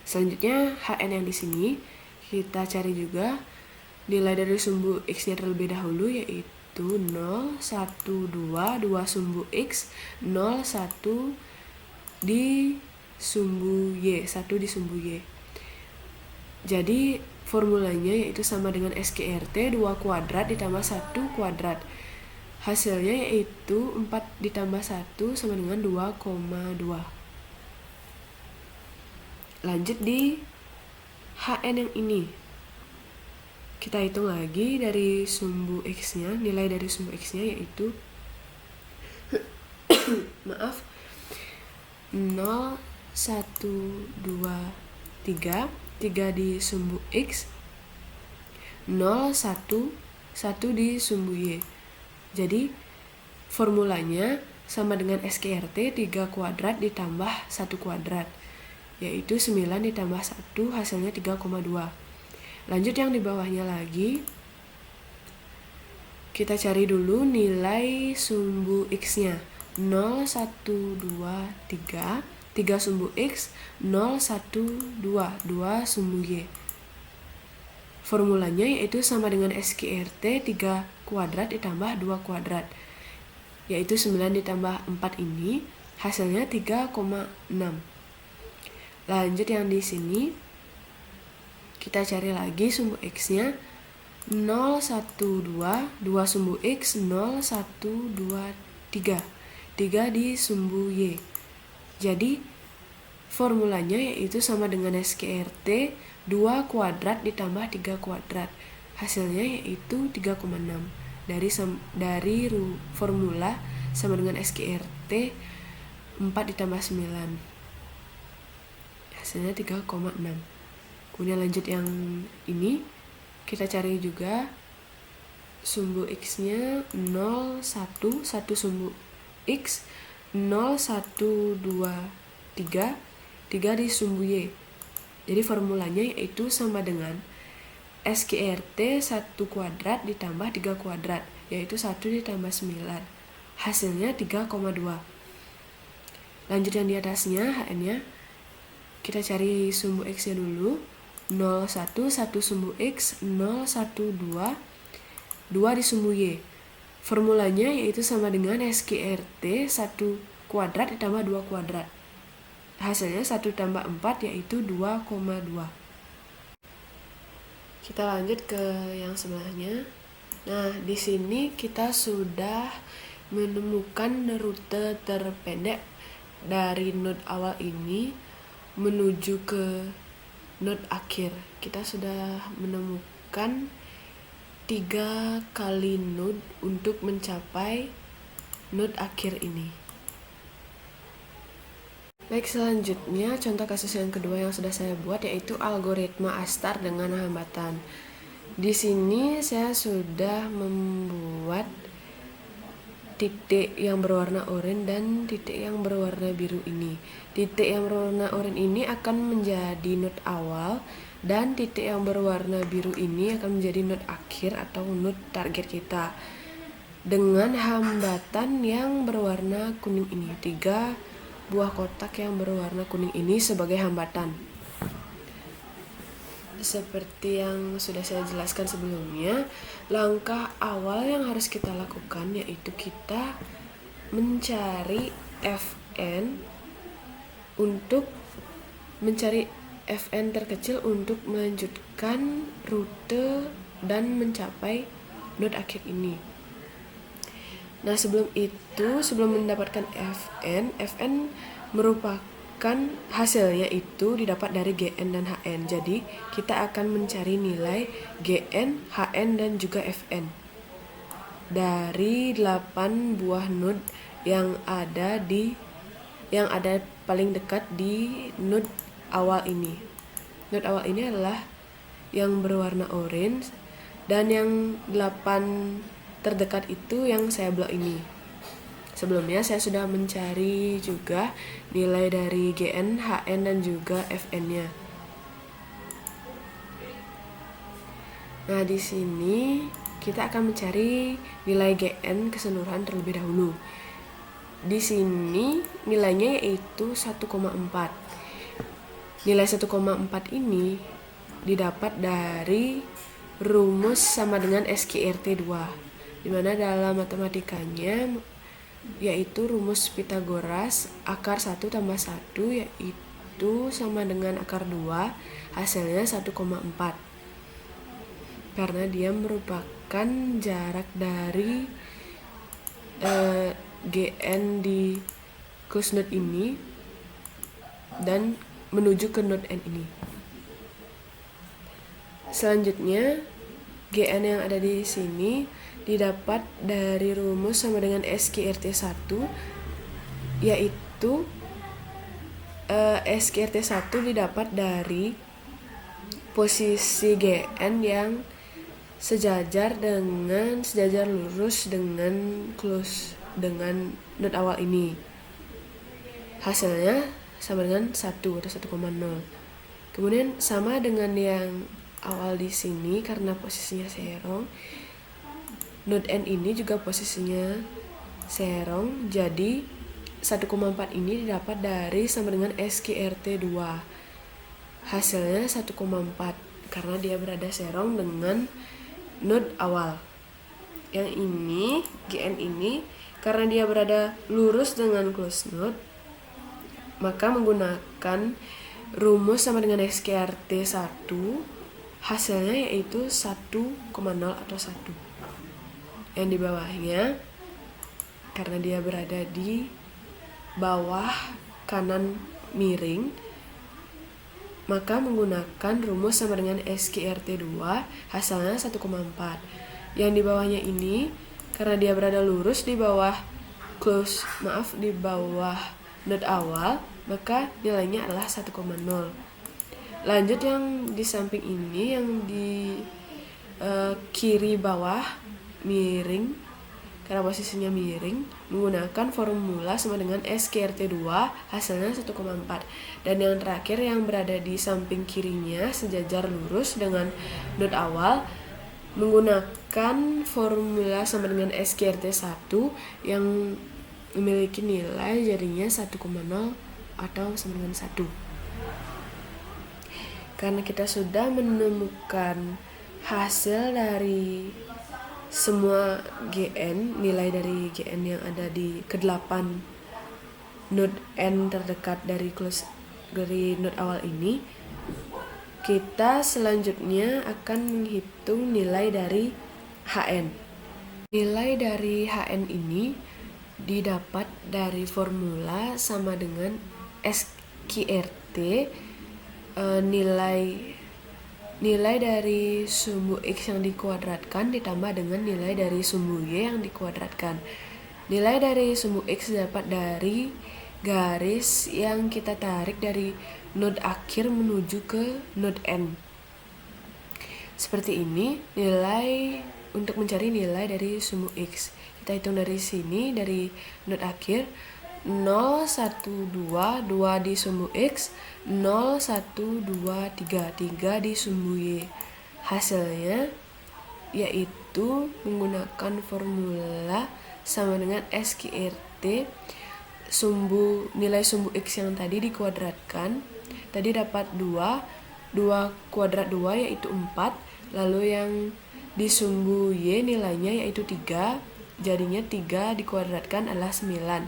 Selanjutnya HN yang di sini kita cari juga nilai dari sumbu X-nya terlebih dahulu, yaitu 0, 1, 2, 2 sumbu X, 0, 1 di sumbu Y, 1 di sumbu Y. Jadi formulanya yaitu sama dengan SQRT 2 kuadrat ditambah 1 kuadrat. Hasilnya yaitu 4 ditambah 1 sama dengan 2,2. Lanjut di HN yang ini. Kita hitung lagi dari sumbu X-nya, nilai dari sumbu X-nya yaitu 0, 1, 2, 3. 3 di sumbu X, 0, 1, 1 di sumbu Y. Jadi formulanya sama dengan SQRT 3 kuadrat ditambah 1 kuadrat, yaitu 9 ditambah 1 hasilnya 3,2. Lanjut yang di bawahnya lagi, kita cari dulu nilai sumbu X-nya. 0, 1, 2, 3. 3 sumbu X, 0, 1, 2, 2 sumbu Y. Formulanya yaitu sama dengan SQRT 3 kuadrat ditambah 2 kuadrat, yaitu 9 ditambah 4 ini, hasilnya 3,6. Lanjut yang di sini, kita cari lagi sumbu X-nya, 0, 1, 2, 2 sumbu X, 0, 1, 2, 3. 3 di sumbu Y. Jadi, formulanya yaitu sama dengan SQRT 2 kuadrat ditambah 3 kuadrat. Hasilnya yaitu 3,6. Dari formula sama dengan SQRT 4 ditambah 9. Hasilnya 3,6. Kemudian lanjut yang ini, kita cari juga sumbu X-nya 0, 1, 1 sumbu X, 0, 1, 2, 3, 3 di sumbu Y. Jadi formulanya yaitu sama dengan SQRT 1 kuadrat ditambah 3 kuadrat, yaitu 1 ditambah 9. Hasilnya 3,2. Lanjut yang di atasnya, HN-nya. Kita cari sumbu X-nya dulu. 0, 1, 1 sumbu X, 0, 1, 2, 2 di sumbu Y. Formulanya yaitu sama dengan SQRT 1 kuadrat ditambah 2 kuadrat. Hasilnya 1 tambah 4 yaitu 2,2. Kita lanjut ke yang sebelahnya. Nah, di sini kita sudah menemukan rute terpendek dari node awal ini menuju ke node akhir. Kita sudah menemukan 3 kali node untuk mencapai node akhir ini. Baik, selanjutnya contoh kasus yang kedua yang sudah saya buat yaitu algoritma Astar dengan hambatan. Di sini saya sudah membuat titik yang berwarna oranye dan titik yang berwarna biru ini. Titik yang berwarna oranye ini akan menjadi node awal dan titik yang berwarna biru ini akan menjadi node akhir atau node target kita. Dengan hambatan yang berwarna kuning ini, 3 buah kotak yang berwarna kuning ini sebagai hambatan. Seperti yang sudah saya jelaskan sebelumnya, langkah awal yang harus kita lakukan yaitu kita mencari Fn terkecil untuk melanjutkan rute dan mencapai node akhir ini. Nah, sebelum mendapatkan Fn merupakan hasilnya itu didapat dari Gn dan Hn. Jadi, kita akan mencari nilai Gn, Hn, dan juga Fn dari 8 buah node yang ada paling dekat di node awal ini. Node awal ini adalah yang berwarna orange dan yang 8 terdekat itu yang saya blok ini. Sebelumnya saya sudah mencari juga nilai dari Gn, Hn, dan juga Fn-nya. Nah, di sini kita akan mencari nilai Gn keseluruhan terlebih dahulu. Di sini nilainya yaitu 1,4. Nilai 1,4 ini didapat dari rumus sama dengan SQRT 2. Di mana dalam matematikanya yaitu rumus Pythagoras akar 1 tambah 1 yaitu sama dengan akar 2, hasilnya 1,4. Karena dia merupakan jarak dari Gn di close node ini dan menuju ke node N ini. Selanjutnya Gn yang ada di sini didapat dari rumus sama dengan SQRT 1, yaitu SQRT 1 didapat dari posisi Gn yang sejajar lurus dengan node awal ini. Hasilnya sama dengan 1 atau 1,0. Kemudian sama dengan yang awal di sini karena posisinya serong. Node N ini juga posisinya serong, jadi 1,4 ini didapat dari sama dengan SQRT 2. Hasilnya 1,4 karena dia berada serong dengan node awal. Yang ini, GN ini, karena dia berada lurus dengan close node, maka menggunakan rumus sama dengan SQRT 1, hasilnya yaitu 1,0 atau 1. Yang di bawahnya, karena dia berada di bawah kanan miring, maka menggunakan rumus sama dengan SQRT 2, hasilnya 1,4. Yang di bawahnya ini, karena dia berada lurus di bawah di bawah node awal, maka nilainya adalah 1,0. Lanjut yang di samping ini, yang di kiri bawah miring, karena posisinya miring, menggunakan formula sama dengan SQRT 2, hasilnya 1,4. Dan yang terakhir yang berada di samping kirinya sejajar lurus dengan node awal, menggunakan formula sama dengan SQRT 1 yang memiliki nilai jadinya 1,0 atau sama dengan 1. Karena kita sudah menemukan hasil dari semua GN, nilai dari GN yang ada di ke-8 node N terdekat dari node awal ini, kita selanjutnya akan menghitung nilai dari HN. Nilai dari HN ini didapat dari formula sama dengan SQRT, nilai dari sumbu X yang dikuadratkan ditambah dengan nilai dari sumbu Y yang dikuadratkan. Nilai dari sumbu X dapat dari garis yang kita tarik dari node akhir menuju ke node N. Seperti ini, untuk mencari nilai dari sumbu X. Kita hitung dari sini, dari node akhir, 0, 1, 2, 2 di sumbu X, 0, 1, 2, 3, 3 di sumbu Y. Hasilnya yaitu menggunakan formula sama dengan SQRT, nilai sumbu X yang tadi dikuadratkan, tadi dapat 2 kuadrat 2 yaitu 4, lalu yang di sumbu Y nilainya yaitu 3, jadinya 3 dikuadratkan adalah 9.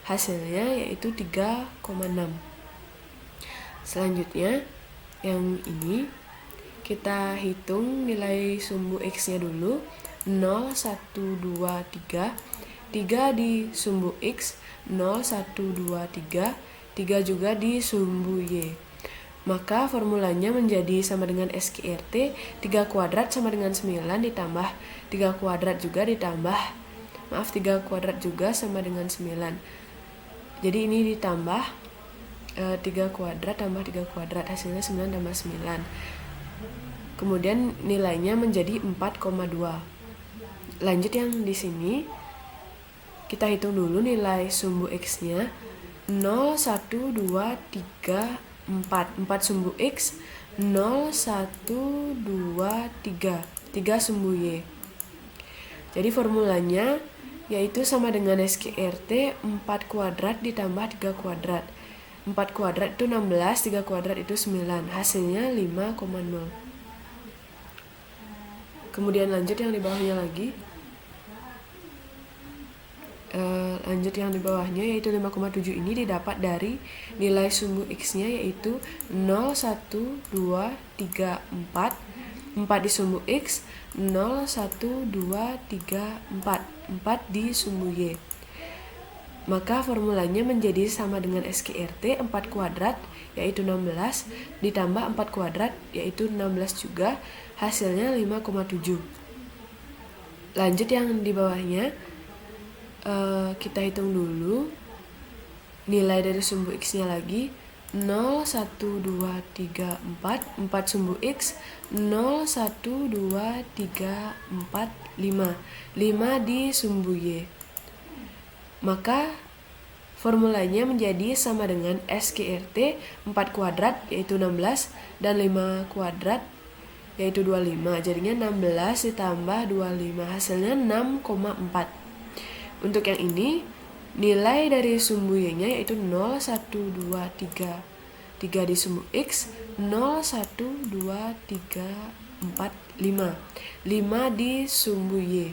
Hasilnya yaitu 3,6. Selanjutnya, yang ini kita hitung nilai sumbu X-nya dulu. 0, 1, 2, 3. 3 di sumbu X, 0, 1, 2, 3. 3 juga di sumbu Y. Maka formulanya menjadi sama dengan SQRT, 3 kuadrat sama dengan 9 ditambah 3 kuadrat juga ditambah 3 kuadrat juga sama dengan 9. Jadi ini ditambah 3 kuadrat tambah 3 kuadrat, hasilnya 9 tambah 9. Kemudian nilainya menjadi 4,2. Lanjut yang di sini, kita hitung dulu nilai sumbu X-nya. 0, 1, 2, 3, 4. 4 sumbu X, 0, 1, 2, 3. 3 sumbu Y. Jadi formulanya yaitu sama dengan SQRT, 4 kuadrat ditambah 3 kuadrat. 4 kuadrat itu 16, 3 kuadrat itu 9. Hasilnya 5,0. Kemudian lanjut yang di bawahnya lagi. Lanjut yang di bawahnya yaitu 5,7 ini didapat dari nilai sumbu X-nya yaitu 0, 1, 2, 3, 4. 4 di sumbu X, 0, 1, 2, 3, 4. 4 di sumbu Y. Maka formulanya menjadi sama dengan SQRT, 4 kuadrat yaitu 16 ditambah 4 kuadrat yaitu 16 juga, hasilnya 5,7. Lanjut yang di bawahnya, kita hitung dulu nilai dari sumbu X-nya lagi. 0, 1, 2, 3, 4. 4 sumbu X, 0, 1, 2, 3, 4, 5. 5 di sumbu Y. Maka formulanya menjadi sama dengan SQRT, 4 kuadrat yaitu 16 dan 5 kuadrat yaitu 25. Jadinya 16 ditambah 25, hasilnya 6,4. Untuk yang ini Nilai dari sumbu Y-nya yaitu 0, 1, 2, 3. 3 di sumbu X, 0, 1, 2, 3, 4, 5. 5 di sumbu Y.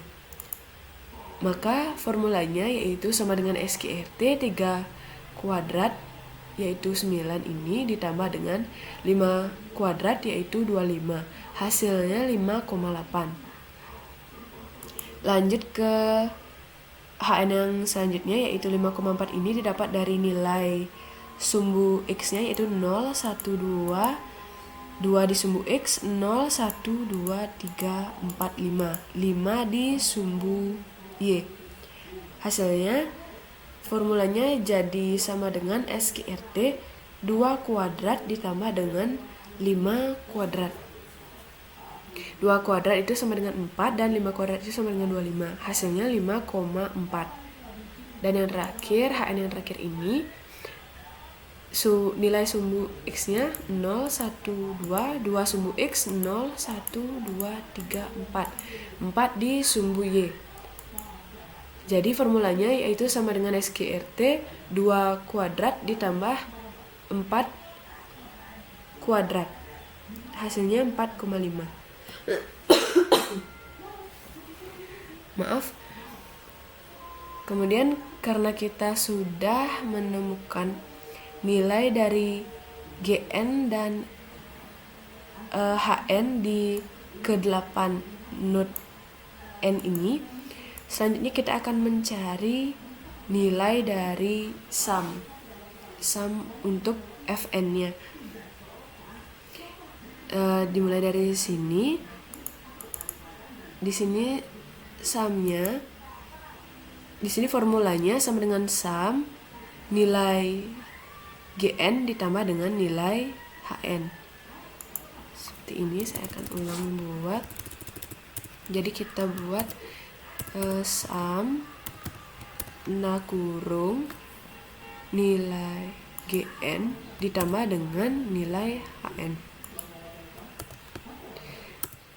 Maka formulanya yaitu sama dengan SQRT 3 kuadrat yaitu 9 ini ditambah dengan 5 kuadrat yaitu 25. Hasilnya 5,8. Lanjut ke HN yang selanjutnya yaitu 5,4 ini didapat dari nilai sumbu X-nya yaitu 0, 1, 2, 2 di sumbu X, 0, 1, 2, 3, 4, 5. 5 di sumbu Y. Hasilnya formulanya jadi sama dengan SQRT 2 kuadrat ditambah dengan 5 kuadrat. 2 kuadrat itu sama dengan 4 dan 5 kuadrat itu sama dengan 25. Hasilnya 5,4. Dan yang terakhir, HN yang terakhir ini nilai sumbu X-nya 0, 1, 2, 2 sumbu X, 0, 1, 2, 3, 4. 4 di sumbu Y. Jadi formulanya yaitu sama dengan SQRT 2 kuadrat ditambah 4 kuadrat. Hasilnya 4,5. Maaf. Kemudian karena kita sudah menemukan nilai dari GN dan HN di ke-8 node N ini, selanjutnya kita akan mencari nilai dari sum untuk Fn-nya. Dimulai dari sini. Di sini sumnya, di sini formulanya sama dengan sum nilai GN ditambah dengan nilai HN. Seperti ini saya akan ulang membuat. Jadi kita buat sum kurung nilai GN ditambah dengan nilai HN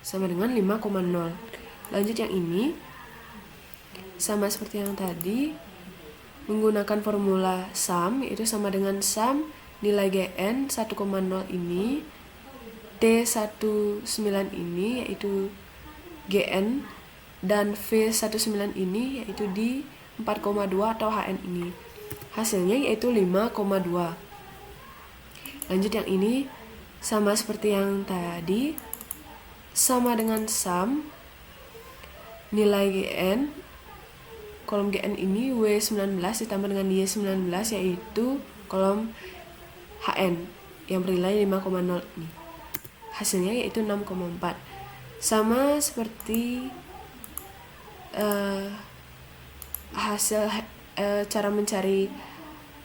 sama dengan 5,0. Lanjut yang ini sama seperti yang tadi, menggunakan formula sum yaitu sama dengan sum nilai GN 1,0 ini T19 ini yaitu GN dan V19 ini yaitu di 4,2 atau HN ini. Hasilnya yaitu 5,2. Lanjut yang ini sama seperti yang tadi, sama dengan sum nilai GN kolom GN ini W19 ditambah dengan Y19 yaitu kolom HN yang bernilai 5,0 ini. Hasilnya yaitu 6,4. Sama seperti hasil cara mencari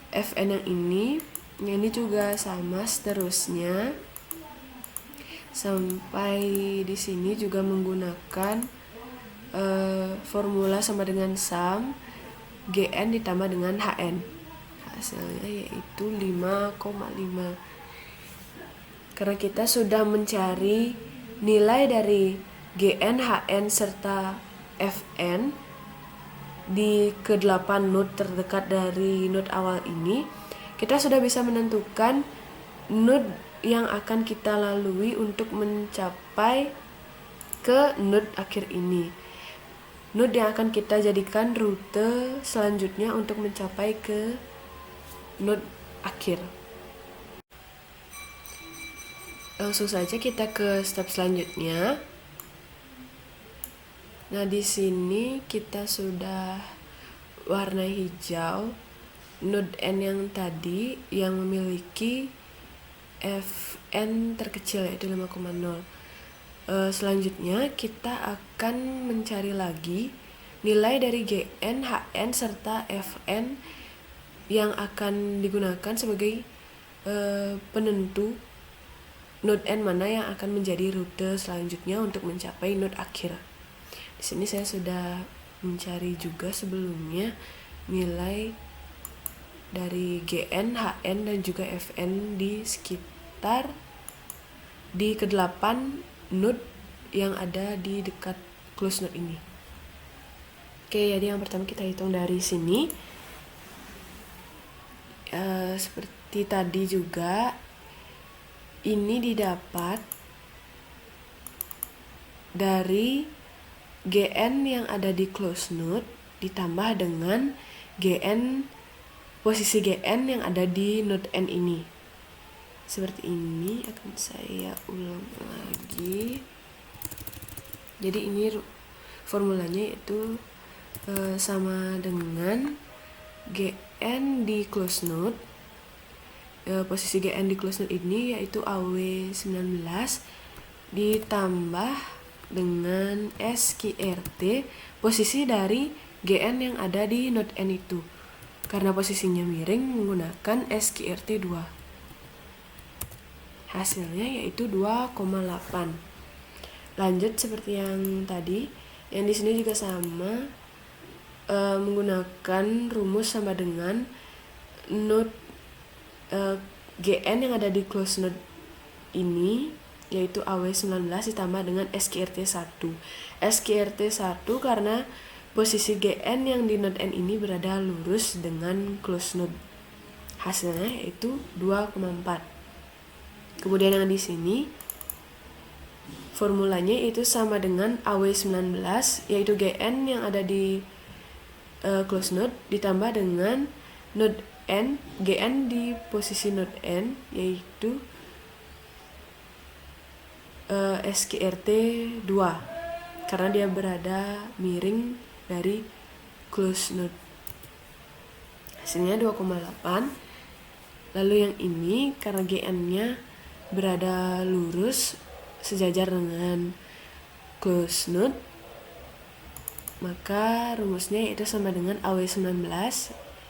Fn yang ini juga sama seterusnya sampai di sini juga menggunakan formula sama dengan sum GN ditambah dengan HN. Hasilnya yaitu 5,5. Karena kita sudah mencari nilai dari GN, HN serta Fn di ke-8 node terdekat dari node awal ini, kita sudah bisa menentukan node yang akan kita lalui untuk mencapai ke node akhir ini. Node yang akan kita jadikan rute selanjutnya untuk mencapai ke node akhir. Langsung saja kita ke step selanjutnya. Nah, di sini kita sudah warna hijau node N yang tadi yang memiliki Fn terkecil yaitu 5,0. Selanjutnya kita akan mencari lagi nilai dari Gn, Hn serta Fn yang akan digunakan sebagai penentu node N mana yang akan menjadi rute selanjutnya untuk mencapai node akhir. Di sini saya sudah mencari juga sebelumnya nilai dari Gn, Hn dan juga Fn di sekitar di ke-8 node yang ada di dekat close node ini. Oke, jadi yang pertama kita hitung dari sini. seperti tadi juga, ini didapat dari GN yang ada di close node ditambah dengan posisi GN yang ada di node N ini. Seperti ini akan saya ulang lagi. Jadi ini formulanya itu sama dengan GN di close node. Posisi GN di close node ini yaitu AW19 ditambah dengan SQRT posisi dari GN yang ada di node N itu. Karena posisinya miring menggunakan SQRT 2. Hasilnya yaitu 2,8. Lanjut seperti yang tadi, yang di sini juga sama, menggunakan rumus sama dengan node GN yang ada di close node ini yaitu AW19 ditambah dengan SQRT 1. SQRT 1 karena posisi GN yang di node N ini berada lurus dengan close node. Hasilnya yaitu 2,4. Kemudian yang di sini formulanya itu sama dengan AW19 yaitu GN yang ada di close node ditambah dengan node N, GN di posisi node N yaitu SQRT 2 karena dia berada miring dari close node. Hasilnya 2,8. Lalu yang ini karena GN-nya berada lurus sejajar dengan close node, maka rumusnya itu sama dengan AW19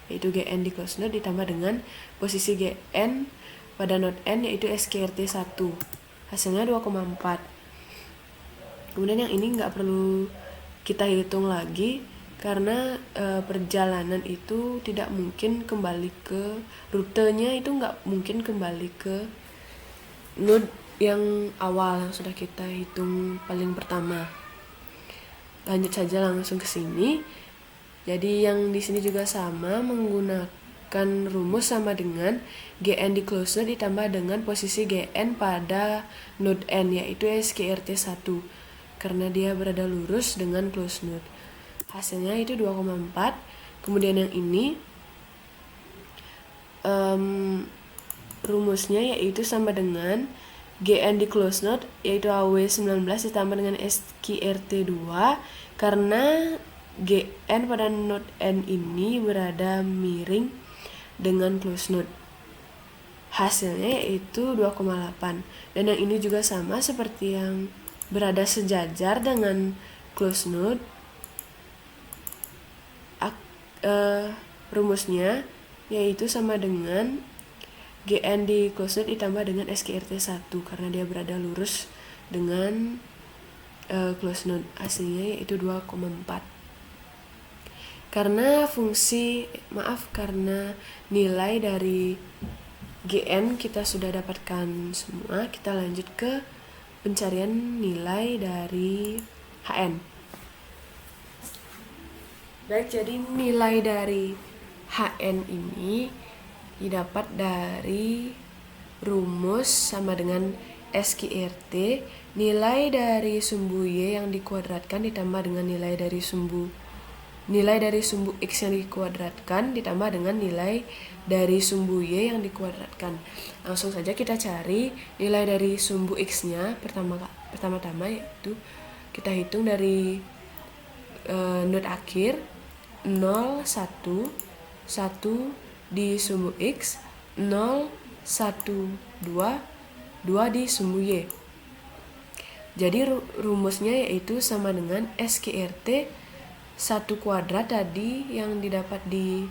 yaitu GN di close node ditambah dengan posisi GN pada node N yaitu SQRT 1. Hasilnya 2,4. Kemudian yang ini nggak perlu kita hitung lagi karena perjalanan itu tidak mungkin kembali ke rutenya, itu nggak mungkin kembali ke node yang awal yang sudah kita hitung paling pertama. Lanjut saja langsung ke sini. Jadi yang di sini juga sama, menggunakan rumus sama dengan GN di close node ditambah dengan posisi GN pada node N yaitu SQRT 1 karena dia berada lurus dengan close node. Hasilnya itu 2,4. Kemudian yang ini rumusnya yaitu sama dengan GN di close node yaitu AW19 ditambah dengan SQRT 2 karena GN pada node N ini berada miring dengan close node. Hasilnya yaitu 2,8. Dan yang ini juga sama seperti yang berada sejajar dengan close node. Rumusnya yaitu sama dengan GN di close node ditambah dengan SQRT 1 karena dia berada lurus dengan close node. Hasilnya yaitu 2,4. Karena nilai dari GN kita sudah dapatkan semua, kita lanjut ke pencarian nilai dari HN. Baik, jadi nilai dari HN ini didapat dari rumus sama dengan SQRT, nilai dari sumbu Y yang dikuadratkan ditambah dengan nilai dari sumbu X yang dikuadratkan ditambah dengan nilai dari sumbu Y yang dikuadratkan. Langsung saja kita cari nilai dari sumbu X-nya. Pertama-tama yaitu kita hitung dari node akhir 0, 1, 1 di sumbu X, 0, 1, 2, 2 di sumbu Y. Jadi rumusnya yaitu sama dengan SQRT 1 kuadrat tadi yang didapat di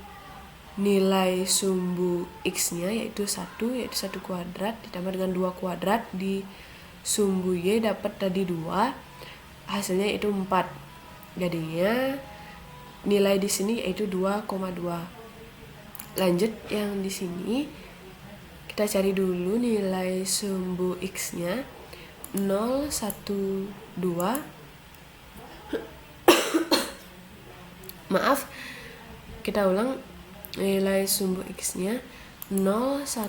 nilai sumbu X-nya yaitu 1 kuadrat ditambah dengan 2 kuadrat di sumbu Y dapat tadi 2, hasilnya itu 4. Jadinya nilai di sini yaitu 2,2. Lanjut yang di sini kita cari dulu nilai sumbu X-nya 0, 1, 2. Maaf, kita ulang. nilai sumbu X-nya 0, 1,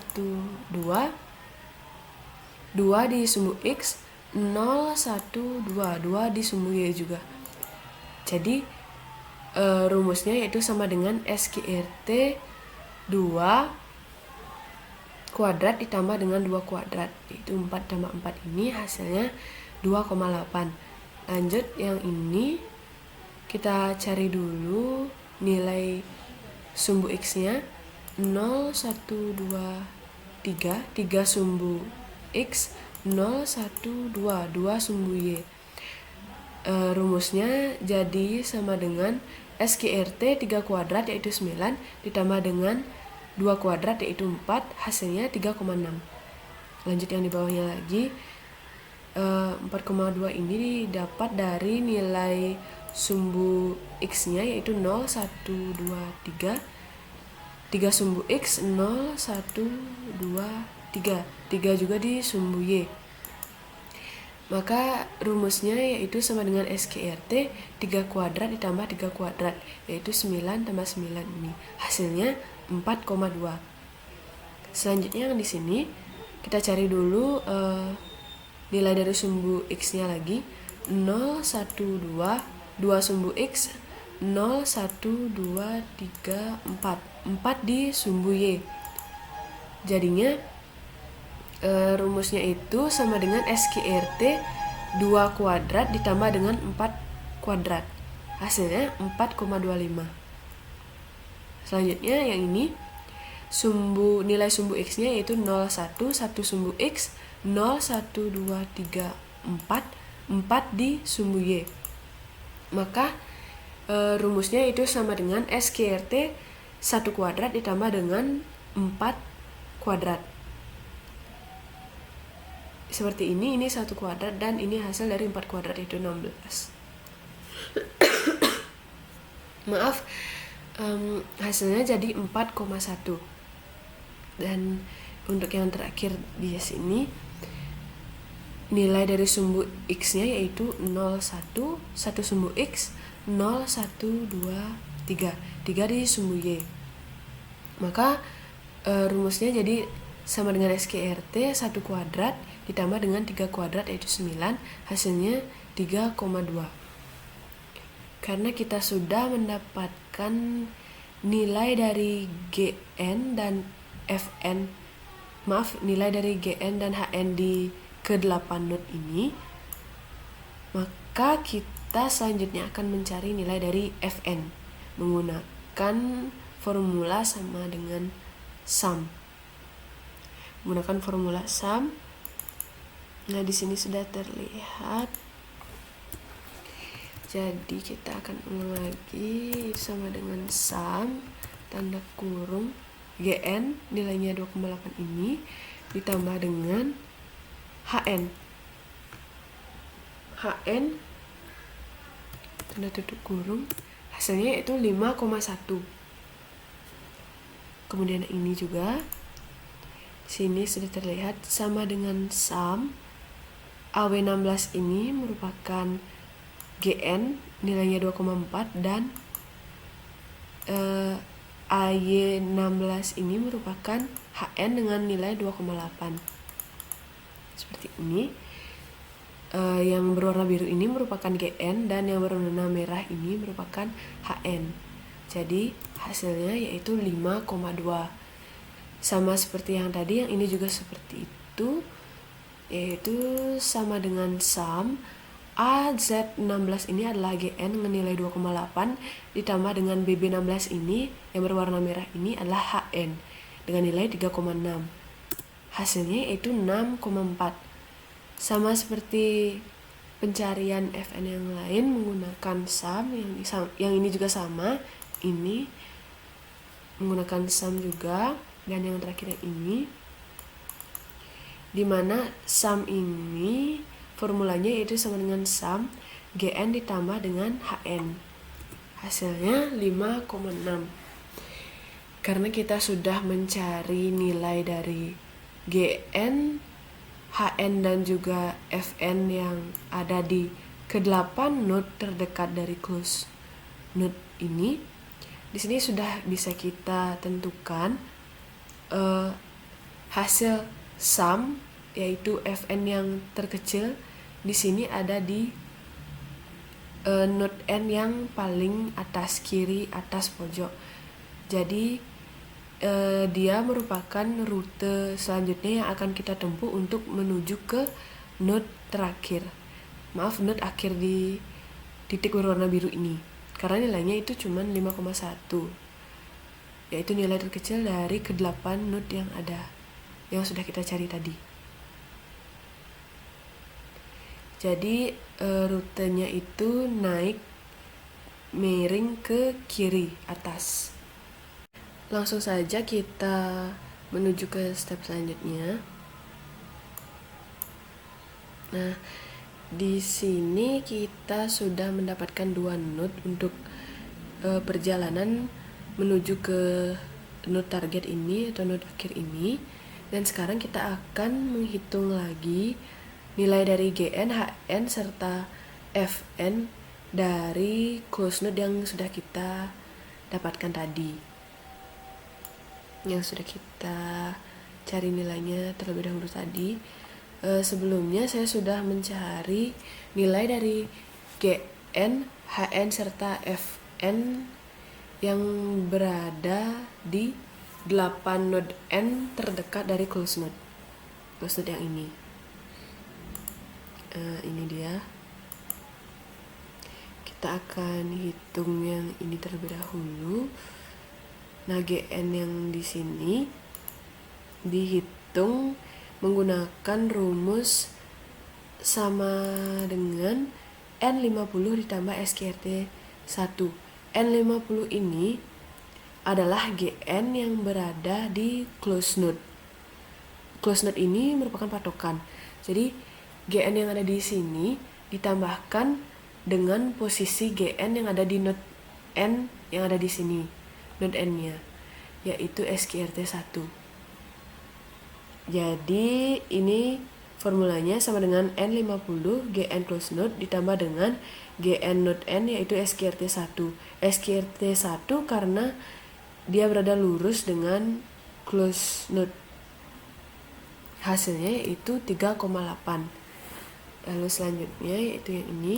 2. 2 di sumbu X, 0, 1, 2. 2 di sumbu Y juga. Jadi rumusnya yaitu sama dengan SQRT 2 kuadrat ditambah dengan 2 kuadrat, yaitu 4 tambah 4 ini hasilnya 2,8. Lanjut yang ini kita cari dulu nilai sumbu X-nya 0, 1, 2, 3. 3 sumbu X, 0, 1, 2. 2 sumbu Y. Rumusnya jadi sama dengan SQRT 3 kuadrat yaitu 9 ditambah dengan 2 kuadrat yaitu 4, hasilnya 3,6. Lanjut yang di bawahnya lagi, 4,2 ini didapat dari nilai sumbu X-nya yaitu 0, 1, 2, 3. 3 sumbu X, 0, 1, 2, 3. 3 juga di sumbu Y. Maka rumusnya yaitu sama dengan SQRT 3 kuadrat ditambah 3 kuadrat, yaitu 9 tambah 9 ini. Hasilnya 4,2. Selanjutnya yang di sini kita cari dulu nilai dari sumbu X-nya lagi. 0, 1, 2. 2 sumbu X, 0, 1, 2, 3, 4. 4 di sumbu Y. Jadinya rumusnya itu sama dengan SQRT 2 kuadrat ditambah dengan 4 kuadrat. Hasilnya 4,25. Selanjutnya yang ini nilai sumbu X-nya yaitu 0, 1. 1 sumbu X, 0, 1, 2, 3, 4. 4 di sumbu Y. Maka rumusnya itu sama dengan SQRT 1 kuadrat ditambah dengan 4 kuadrat. Seperti ini 1 kuadrat dan ini hasil dari 4 kuadrat itu 16. Maaf, hasilnya jadi 4,1. Dan untuk yang terakhir di sini nilai dari sumbu X-nya yaitu 0, 1. 1 sumbu X, 0, 1, 2, 3. 3 di sumbu Y. Maka rumusnya jadi sama dengan SQRT 1 kuadrat ditambah dengan 3 kuadrat yaitu 9, hasilnya 3,2. Karena kita sudah mendapatkan nilai dari GN dan FN, nilai dari GN dan HN di ke-8 node ini, maka kita selanjutnya akan mencari nilai dari FN menggunakan formula sama dengan sum. Menggunakan formula sum. Nah, di sini sudah terlihat. Jadi kita akan ulang lagi sama dengan sum tanda kurung GN nilainya 2,8 ini ditambah dengan HN. HN tanda tutup kurung hasilnya yaitu 5,1. Kemudian ini juga sini sudah terlihat sama dengan sum. AW16 ini merupakan GN nilainya 2,4 dan AY16 ini merupakan HN dengan nilai 2,8. Seperti ini. Yang berwarna biru ini merupakan GN dan yang berwarna merah ini merupakan HN. Jadi hasilnya yaitu 5,2. Sama seperti yang tadi, yang ini juga seperti itu, yaitu sama dengan sum. AZ16 ini adalah GN dengan nilai 2,8 ditambah dengan BB16 ini yang berwarna merah ini adalah HN dengan nilai 3,6. Hasilnya yaitu 6,4. Sama seperti pencarian FN yang lain menggunakan sum, yang ini juga sama, ini menggunakan sum juga, dan yang terakhir yang ini, dimana sum ini formulanya yaitu sama dengan sum GN ditambah dengan HN. Hasilnya 5,6. Karena kita sudah mencari nilai dari GN, HN dan juga FN yang ada di ke-8 node terdekat dari closed node ini, Di sini sudah bisa kita tentukan hasil sum, yaitu Fn yang terkecil di sini ada di node N yang paling atas, kiri atas pojok. Jadi dia merupakan rute selanjutnya yang akan kita tempuh untuk menuju ke node terakhir. Maaf, node akhir di titik berwarna biru ini. Karena nilainya itu cuma 5,1. Yaitu nilai terkecil dari ke-8 node yang ada, yang sudah kita cari tadi. Jadi rutenya itu naik miring ke kiri atas. Langsung saja kita menuju ke step selanjutnya. Nah, di sini kita sudah mendapatkan 2 node untuk perjalanan menuju ke node target ini atau node akhir ini. Dan sekarang kita akan menghitung lagi nilai dari GN, HN, serta Fn dari close node yang sudah kita dapatkan tadi, yang sudah kita cari nilainya terlebih dahulu tadi. Sebelumnya saya sudah mencari nilai dari GN, HN, serta Fn yang berada di 8 node N terdekat dari close node yang ini. Ini dia. Kita akan hitung yang ini terlebih dahulu. Nah, GN yang di sini dihitung menggunakan rumus sama dengan N50 ditambah SQRT 1. N50 ini adalah GN yang berada di close node. Close node ini merupakan patokan. Jadi GN yang ada di sini ditambahkan dengan posisi GN yang ada di node N yang ada di sini, node N-nya, yaitu SQRT 1. Jadi ini formulanya sama dengan N50 GN close node ditambah dengan GN node N, yaitu SQRT 1. SQRT 1 karena dia berada lurus dengan close node. Hasilnya yaitu 3,8. Lalu selanjutnya yaitu yang ini.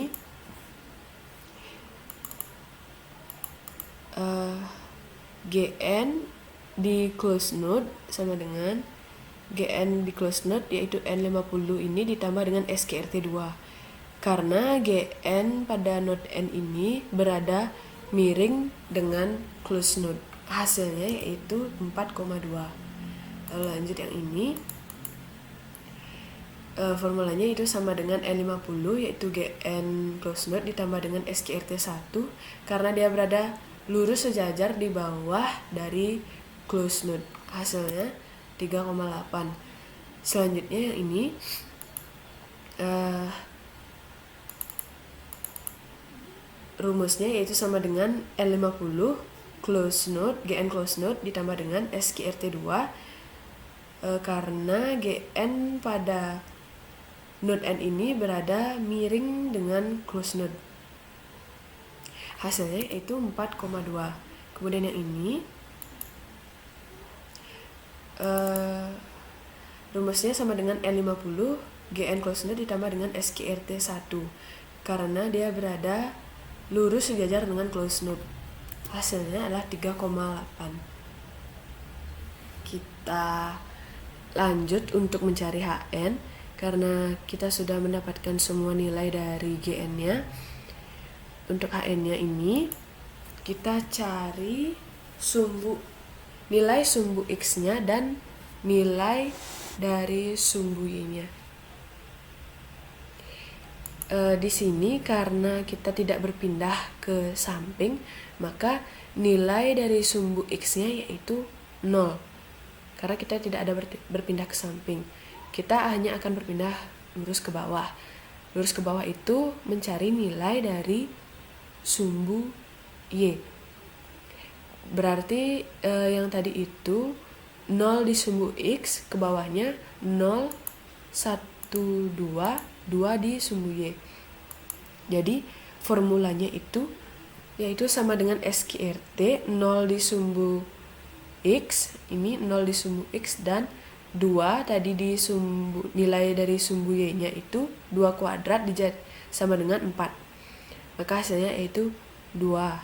GN di close node sama dengan GN di close node, yaitu N50 ini ditambah dengan SQRT 2. Karena GN pada node N ini berada miring dengan close node. Hasilnya yaitu 4,2. Lalu lanjut yang ini. Formulanya itu sama dengan N50, yaitu GN close node ditambah dengan SQRT 1 karena dia berada lurus sejajar di bawah dari close node. Hasilnya 3,8. Selanjutnya yang ini rumusnya yaitu sama dengan N50 close node, GN close node ditambah dengan SQRT 2 karena GN pada node N ini berada miring dengan close node. Hasilnya yaitu 4,2. Kemudian yang ini rumusnya sama dengan N50 GN close node ditambah dengan SQRT 1 karena dia berada lurus sejajar dengan close node. Hasilnya adalah 3,8. Kita lanjut untuk mencari HN karena kita sudah mendapatkan semua nilai dari GN-nya. Untuk HN-nya ini kita cari nilai sumbu X-nya dan nilai dari sumbu Y-nya. Di sini karena kita tidak berpindah ke samping, maka nilai dari sumbu X-nya yaitu 0. Karena kita tidak ada berpindah ke samping. Kita hanya akan berpindah lurus ke bawah. Lurus ke bawah itu mencari nilai dari sumbu Y. Berarti yang tadi itu 0 di sumbu X, ke bawahnya 0, 1, 2 di sumbu Y. Jadi formulanya itu yaitu sama dengan SQRT 0 di sumbu X, ini 0 di sumbu X, dan 2 tadi di sumbu nilai dari sumbu Y-nya itu 2 kuadrat sama dengan 4. Maka hasilnya yaitu 2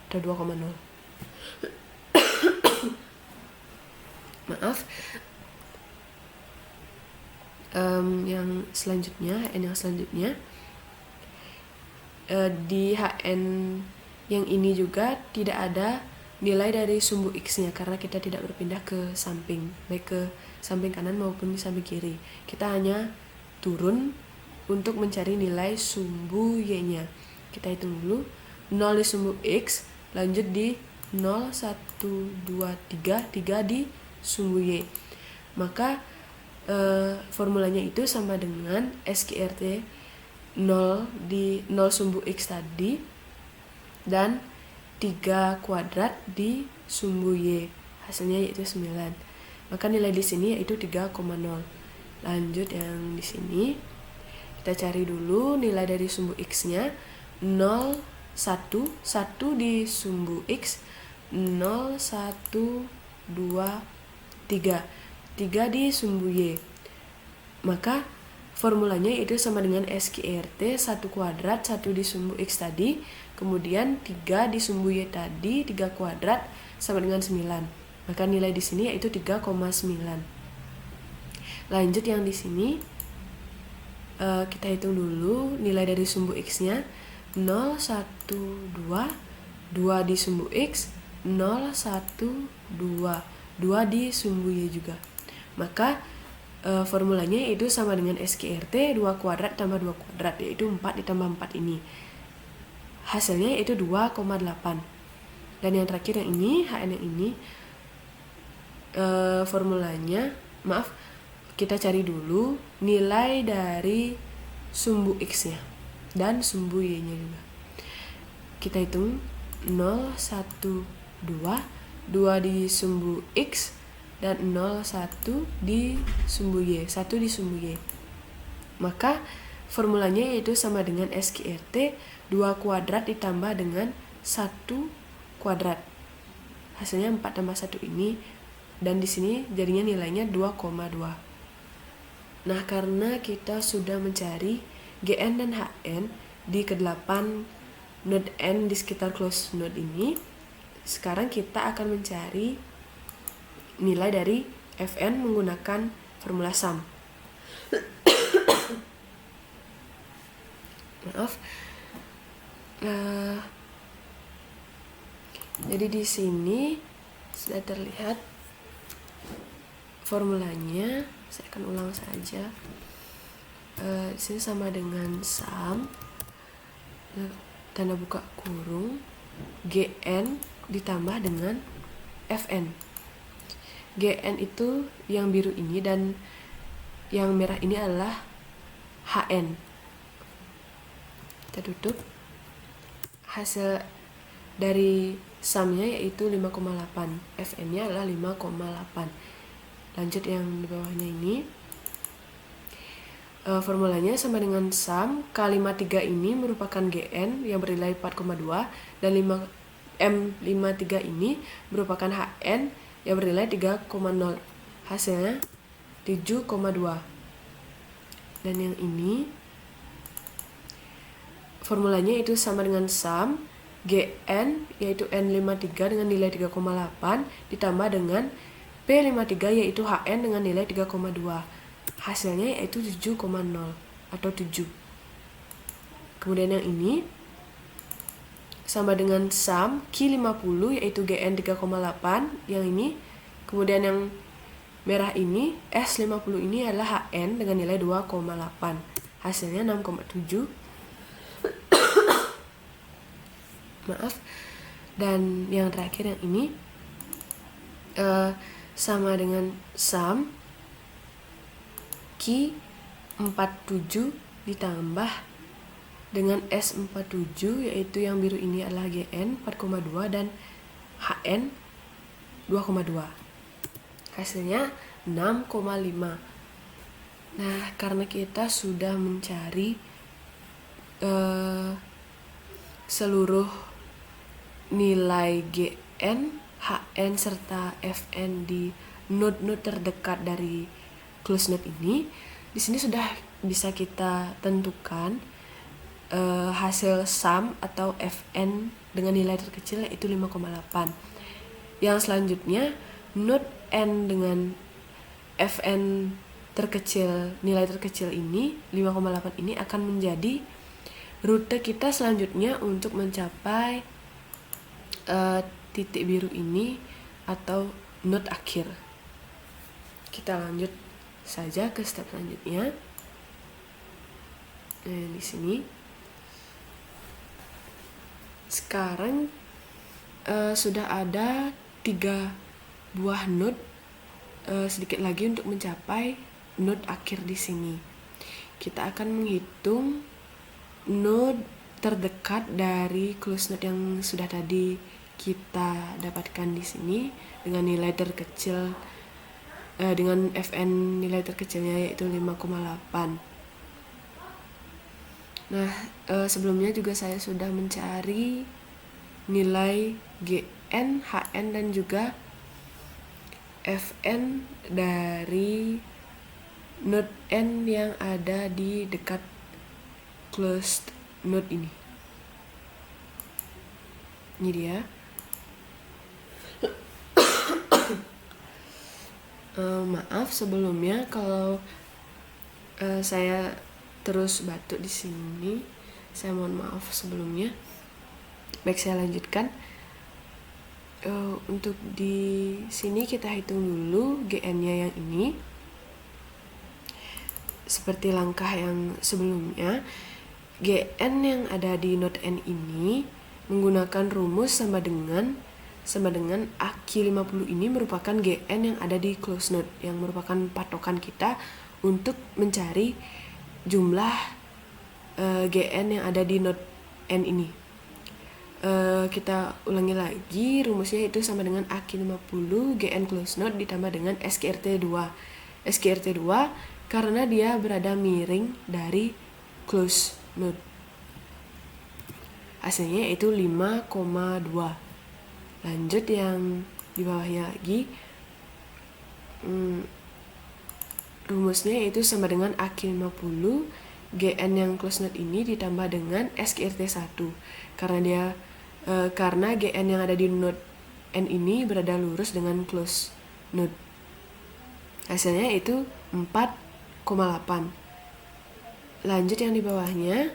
atau 2,0. Maaf. Yang selanjutnya, di HN yang ini juga tidak ada nilai dari sumbu X-nya karena kita tidak berpindah ke samping, baik ke samping kanan maupun di samping kiri. Kita hanya turun untuk mencari nilai sumbu Y-nya. Kita hitung dulu. 0 di sumbu X, lanjut di 0, 1, 2, 3, 3 di sumbu Y. Maka formulanya itu sama dengan SQRT 0 di 0 sumbu X tadi dan 3 kuadrat di sumbu Y. Hasilnya yaitu 9. Maka nilai di sini yaitu 3,0. Lanjut yang di sini. Kita cari dulu nilai dari sumbu X-nya. 0, 1, 1 di sumbu X. 0, 1, 2, 3. 3 di sumbu Y. Maka formulanya itu sama dengan SQRT 1 kuadrat 1 di sumbu X tadi, kemudian 3 di sumbu Y tadi, 3 kuadrat sama dengan 9. Maka nilai di sini yaitu 3,9. Lanjut yang di sini kita hitung dulu nilai dari sumbu X-nya. 0, 1, 2, 2 di sumbu X, 0, 1, 2, 2 di sumbu Y juga. Maka formulanya itu sama dengan SQRT 2 kuadrat tambah 2 kuadrat, yaitu 4 ditambah 4 ini. Hasilnya itu 2,8. Dan yang terakhir yang ini, HN yang ini, formulanya, kita cari dulu nilai dari sumbu X-nya dan sumbu Y-nya juga. Kita hitung 0, 1, 2, 2 di sumbu X, dan 0, 1 di sumbu Y, 1 di sumbu Y. Maka formulanya yaitu sama dengan SQRT 2 kuadrat ditambah dengan 1 kuadrat. Hasilnya 4 tambah 1 ini, dan di sini jadinya nilainya 2,2. Nah, karena kita sudah mencari GN dan HN di ke-8 node N di sekitar closed node ini, sekarang kita akan mencari nilai dari Fn menggunakan formula sum. Jadi di sini sudah terlihat formulanya. Saya akan ulang saja. Di sini sama dengan sum tanda buka kurung Gn ditambah dengan Fn. Gn itu yang biru ini dan yang merah ini adalah Hn. Kita tutup. Hasil dari sumnya yaitu 5,8. Fn-nya adalah 5,8. Lanjut yang di bawahnya ini. Formulanya sama dengan sum kali 3 ini merupakan Gn yang bernilai 4,2 dan M53 ini merupakan Hn yang bernilai 3,0. Hasilnya 7,2. Dan yang ini formulanya itu sama dengan sum Gn yaitu N53 dengan nilai 3,8 ditambah dengan P53 yaitu Hn dengan nilai 3,2. Hasilnya yaitu 7,0 atau 7. Kemudian yang ini sama dengan sum Q50 yaitu Gn 3,8 yang ini. Kemudian yang merah ini S50 ini adalah Hn dengan nilai 2,8. Hasilnya 6,7. Dan yang terakhir yang ini sama dengan sum Q47 ditambah dengan S47 yaitu yang biru ini adalah Gn 4,2 dan Hn 2,2. Hasilnya 6,5. Nah, karena kita sudah mencari seluruh nilai GN, HN, serta FN di node-node terdekat dari closed node ini, di sini sudah bisa kita tentukan hasil sum atau FN dengan nilai terkecil yaitu 5,8. Yang selanjutnya, node N dengan FN terkecil, nilai terkecil ini 5,8 ini akan menjadi rute kita selanjutnya untuk mencapai titik biru ini atau node akhir. Kita lanjut saja ke step selanjutnya. Di sini sekarang sudah ada 3 buah node, sedikit lagi untuk mencapai node akhir di sini. Kita akan menghitung node terdekat dari closed node yang sudah tadi kita dapatkan di sini dengan nilai terkecil, dengan FN nilai terkecilnya yaitu 5,8. Nah, sebelumnya juga saya sudah mencari nilai GN, HN, dan juga FN dari node N yang ada di dekat closed node ini. Ini dia. Maaf sebelumnya kalau saya terus batuk di sini. Saya mohon maaf sebelumnya. Baik, saya lanjutkan. Untuk di sini kita hitung dulu GN-nya yang ini. Seperti langkah yang sebelumnya, GN yang ada di node N ini menggunakan rumus sama dengan AQ50 ini merupakan GN yang ada di closed node, yang merupakan patokan kita untuk mencari jumlah GN yang ada di node N ini. Kita ulangi lagi, rumusnya itu sama dengan AQ50 GN closed node ditambah dengan SQRT2. SQRT2 karena dia berada miring dari closed node. Hasilnya itu 5,2. Lanjut yang di bawahnya lagi. Rumusnya itu sama dengan AQ50 GN yang closed node ini ditambah dengan SQRT1 karena GN yang ada di node N ini berada lurus dengan closed node. Hasilnya itu 4,8. Lanjut yang di bawahnya.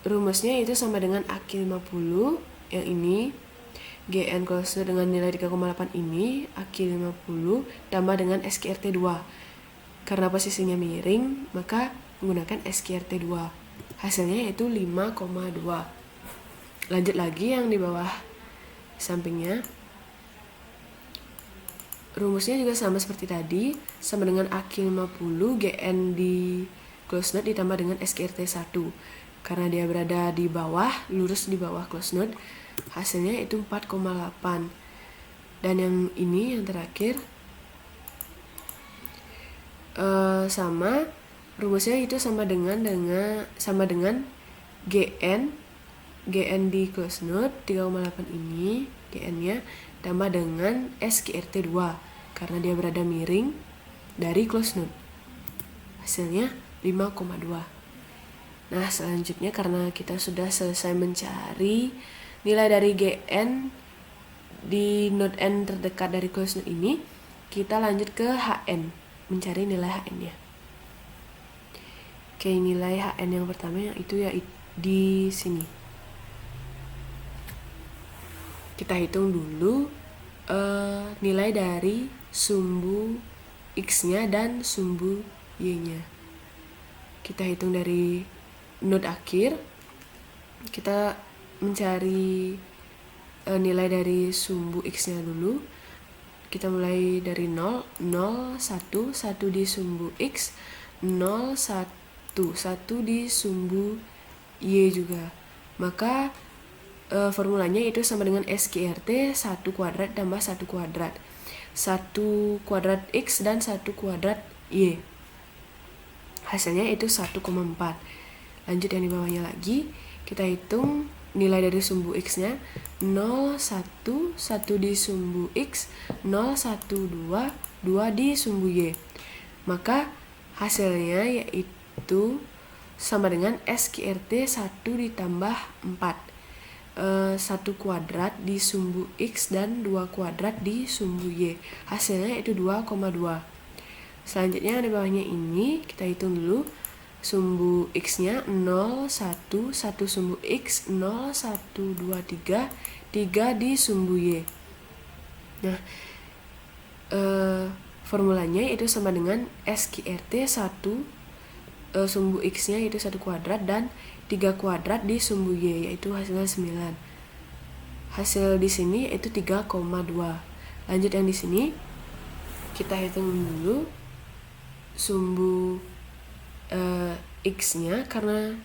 Rumusnya itu sama dengan AQ50 yang ini, GN closed node dengan nilai 3,8 ini, AQ50 tambah dengan SQRT2. Karena posisinya miring, maka menggunakan SQRT2. Hasilnya itu 5,2. Lanjut lagi yang di bawah sampingnya. Rumusnya juga sama seperti tadi, sama dengan AQ50 GN di closed node ditambah dengan SQRT1. Karena dia berada di bawah, lurus di bawah closed node, hasilnya itu 4,8. Dan yang ini yang terakhir sama rumusnya itu sama dengan GN di closed node 3,8 ini GN-nya tambah dengan SQRT2 karena dia berada miring dari closed node. Hasilnya 5,2. Nah, selanjutnya karena kita sudah selesai mencari nilai dari GN di node N terdekat dari closed node ini, kita lanjut ke HN, mencari nilai HN-nya. Oke, nilai HN yang pertama itu ya di sini. Kita hitung dulu nilai dari sumbu X-nya dan sumbu Y-nya. Kita hitung dari node akhir. Kita mencari nilai dari sumbu X-nya dulu. Kita mulai dari 0, 0, 1, 1 di sumbu X, 0, 1, 1 di sumbu Y juga. Maka formulanya itu sama dengan SQRT 1 kuadrat tambah 1 kuadrat. 1 kuadrat X dan 1 kuadrat Y. Hasilnya itu 1,4. Lanjut yang di bawahnya lagi, Kita hitung nilai dari sumbu X-nya 0, 1, 1 di sumbu X, 0, 1, 2, 2 di sumbu Y. Maka hasilnya yaitu sama dengan SQRT 1 ditambah 4. 1 kuadrat di sumbu X dan 2 kuadrat di sumbu Y. Hasilnya itu 2,2. Selanjutnya di bawahnya ini kita hitung dulu. Sumbu X-nya 0, 1, 1 sumbu X, 0, 1, 2, 3, 3 di sumbu Y. Nah, formulanya itu sama dengan SQRT 1, sumbu X-nya itu 1 kuadrat dan 3 kuadrat di sumbu Y, yaitu hasilnya 9. Hasil di sini itu 3,2. Lanjut yang di sini, kita hitung dulu sumbu X-nya, karena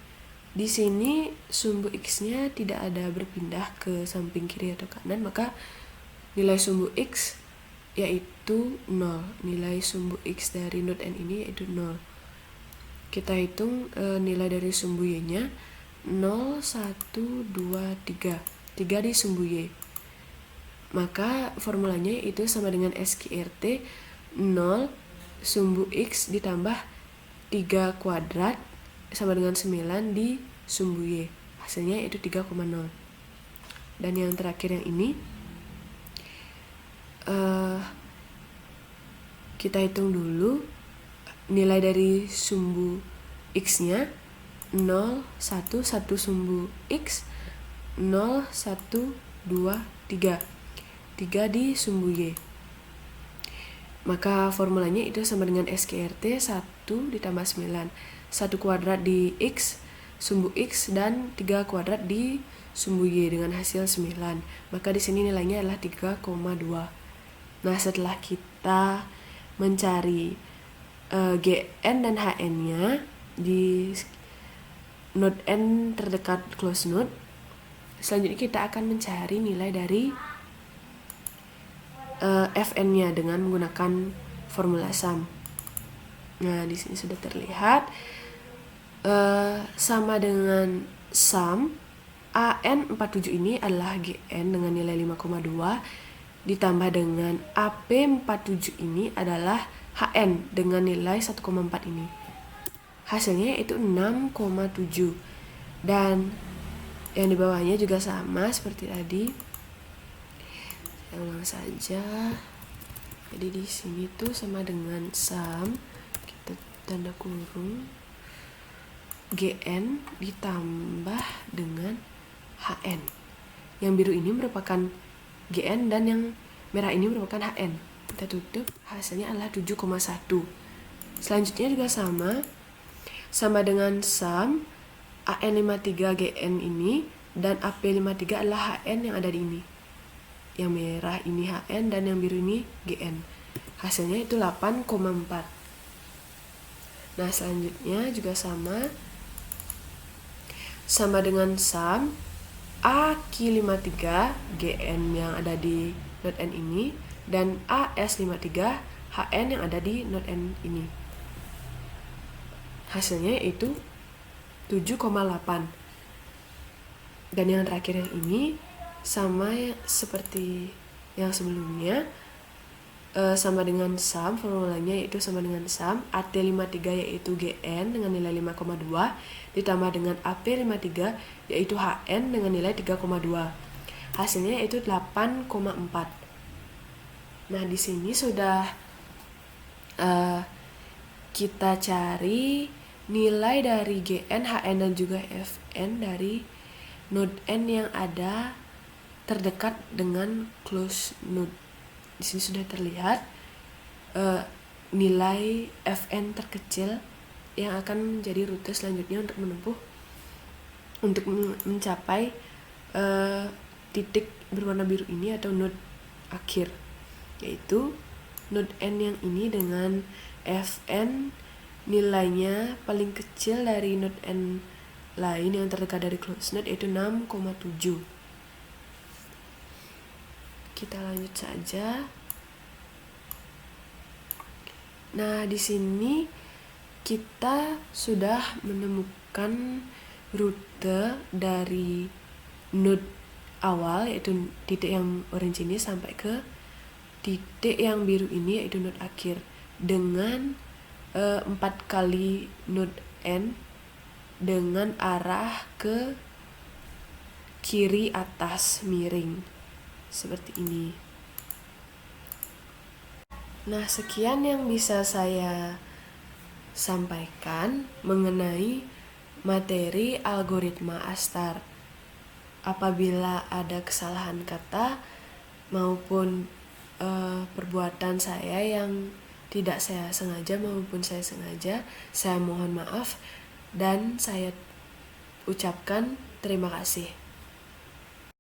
di sini sumbu X-nya tidak ada berpindah ke samping kiri atau kanan, maka nilai sumbu X yaitu 0. Nilai sumbu X dari node N ini yaitu 0. Kita hitung nilai dari sumbu Y-nya 0, 1, 2, 3. 3 di sumbu Y. Maka formulanya itu sama dengan SQRT 0 sumbu X ditambah 3 kuadrat sama dengan 9 di sumbu Y. Hasilnya itu 3,0. Dan yang terakhir yang ini, kita hitung dulu nilai dari sumbu X-nya 0, 1, 1 sumbu X, 0, 1, 2, 3. 3 di sumbu Y. Maka formulanya itu sama dengan SQRT 1 ditambah 9. 1 kuadrat di X, sumbu X, dan 3 kuadrat di sumbu Y dengan hasil 9. Maka di sini nilainya adalah 3,2. Nah, setelah kita mencari GN dan HN-nya di node N terdekat close node, selanjutnya kita akan mencari nilai dari Fn-nya dengan menggunakan formula sum. Nah, di sini sudah terlihat sama dengan sum AN47 ini adalah GN dengan nilai 5,2 ditambah dengan AP47 ini adalah HN dengan nilai 1,4 ini. Hasilnya itu 6,7. Dan yang di bawahnya juga sama seperti tadi. Saya ulang saja. Jadi di sini tuh sama dengan sum, kita tanda kurung, GN ditambah dengan HN. Yang biru ini merupakan GN dan yang merah ini merupakan HN. Kita tutup, hasilnya adalah 7,1. Selanjutnya juga sama dengan sum AN53 GN ini dan AP53 adalah HN yang ada di ini. Yang merah ini HN dan yang biru ini GN. Hasilnya itu 8,4. Nah, selanjutnya juga sama dengan sum AK53 GN yang ada di node N ini dan AS53 HN yang ada di node N ini. Hasilnya itu 7,8. Dan yang terakhir yang ini sama seperti yang sebelumnya, sama dengan sum, formulanya yaitu sama dengan sum AT53 yaitu GN dengan nilai 5,2 ditambah dengan AP53 yaitu HN dengan nilai 3,2. Hasilnya itu 8,4. Nah, di sini sudah kita cari nilai dari GN, HN, dan juga Fn dari node N yang ada terdekat dengan close node. Di sini sudah terlihat nilai Fn terkecil yang akan menjadi rute selanjutnya untuk mencapai titik berwarna biru ini atau node akhir, yaitu node N yang ini dengan Fn nilainya paling kecil dari node N lain yang terdekat dari close node, yaitu 6,7. Kita lanjut saja. Nah, di sini kita sudah menemukan rute dari node awal yaitu titik yang orange ini sampai ke titik yang biru ini yaitu node akhir dengan 4 kali node N dengan arah ke kiri atas miring seperti ini. Nah, sekian yang bisa saya sampaikan mengenai materi algoritma Astar. Apabila ada kesalahan kata maupun perbuatan saya yang tidak saya sengaja maupun saya sengaja, saya mohon maaf dan saya ucapkan terima kasih.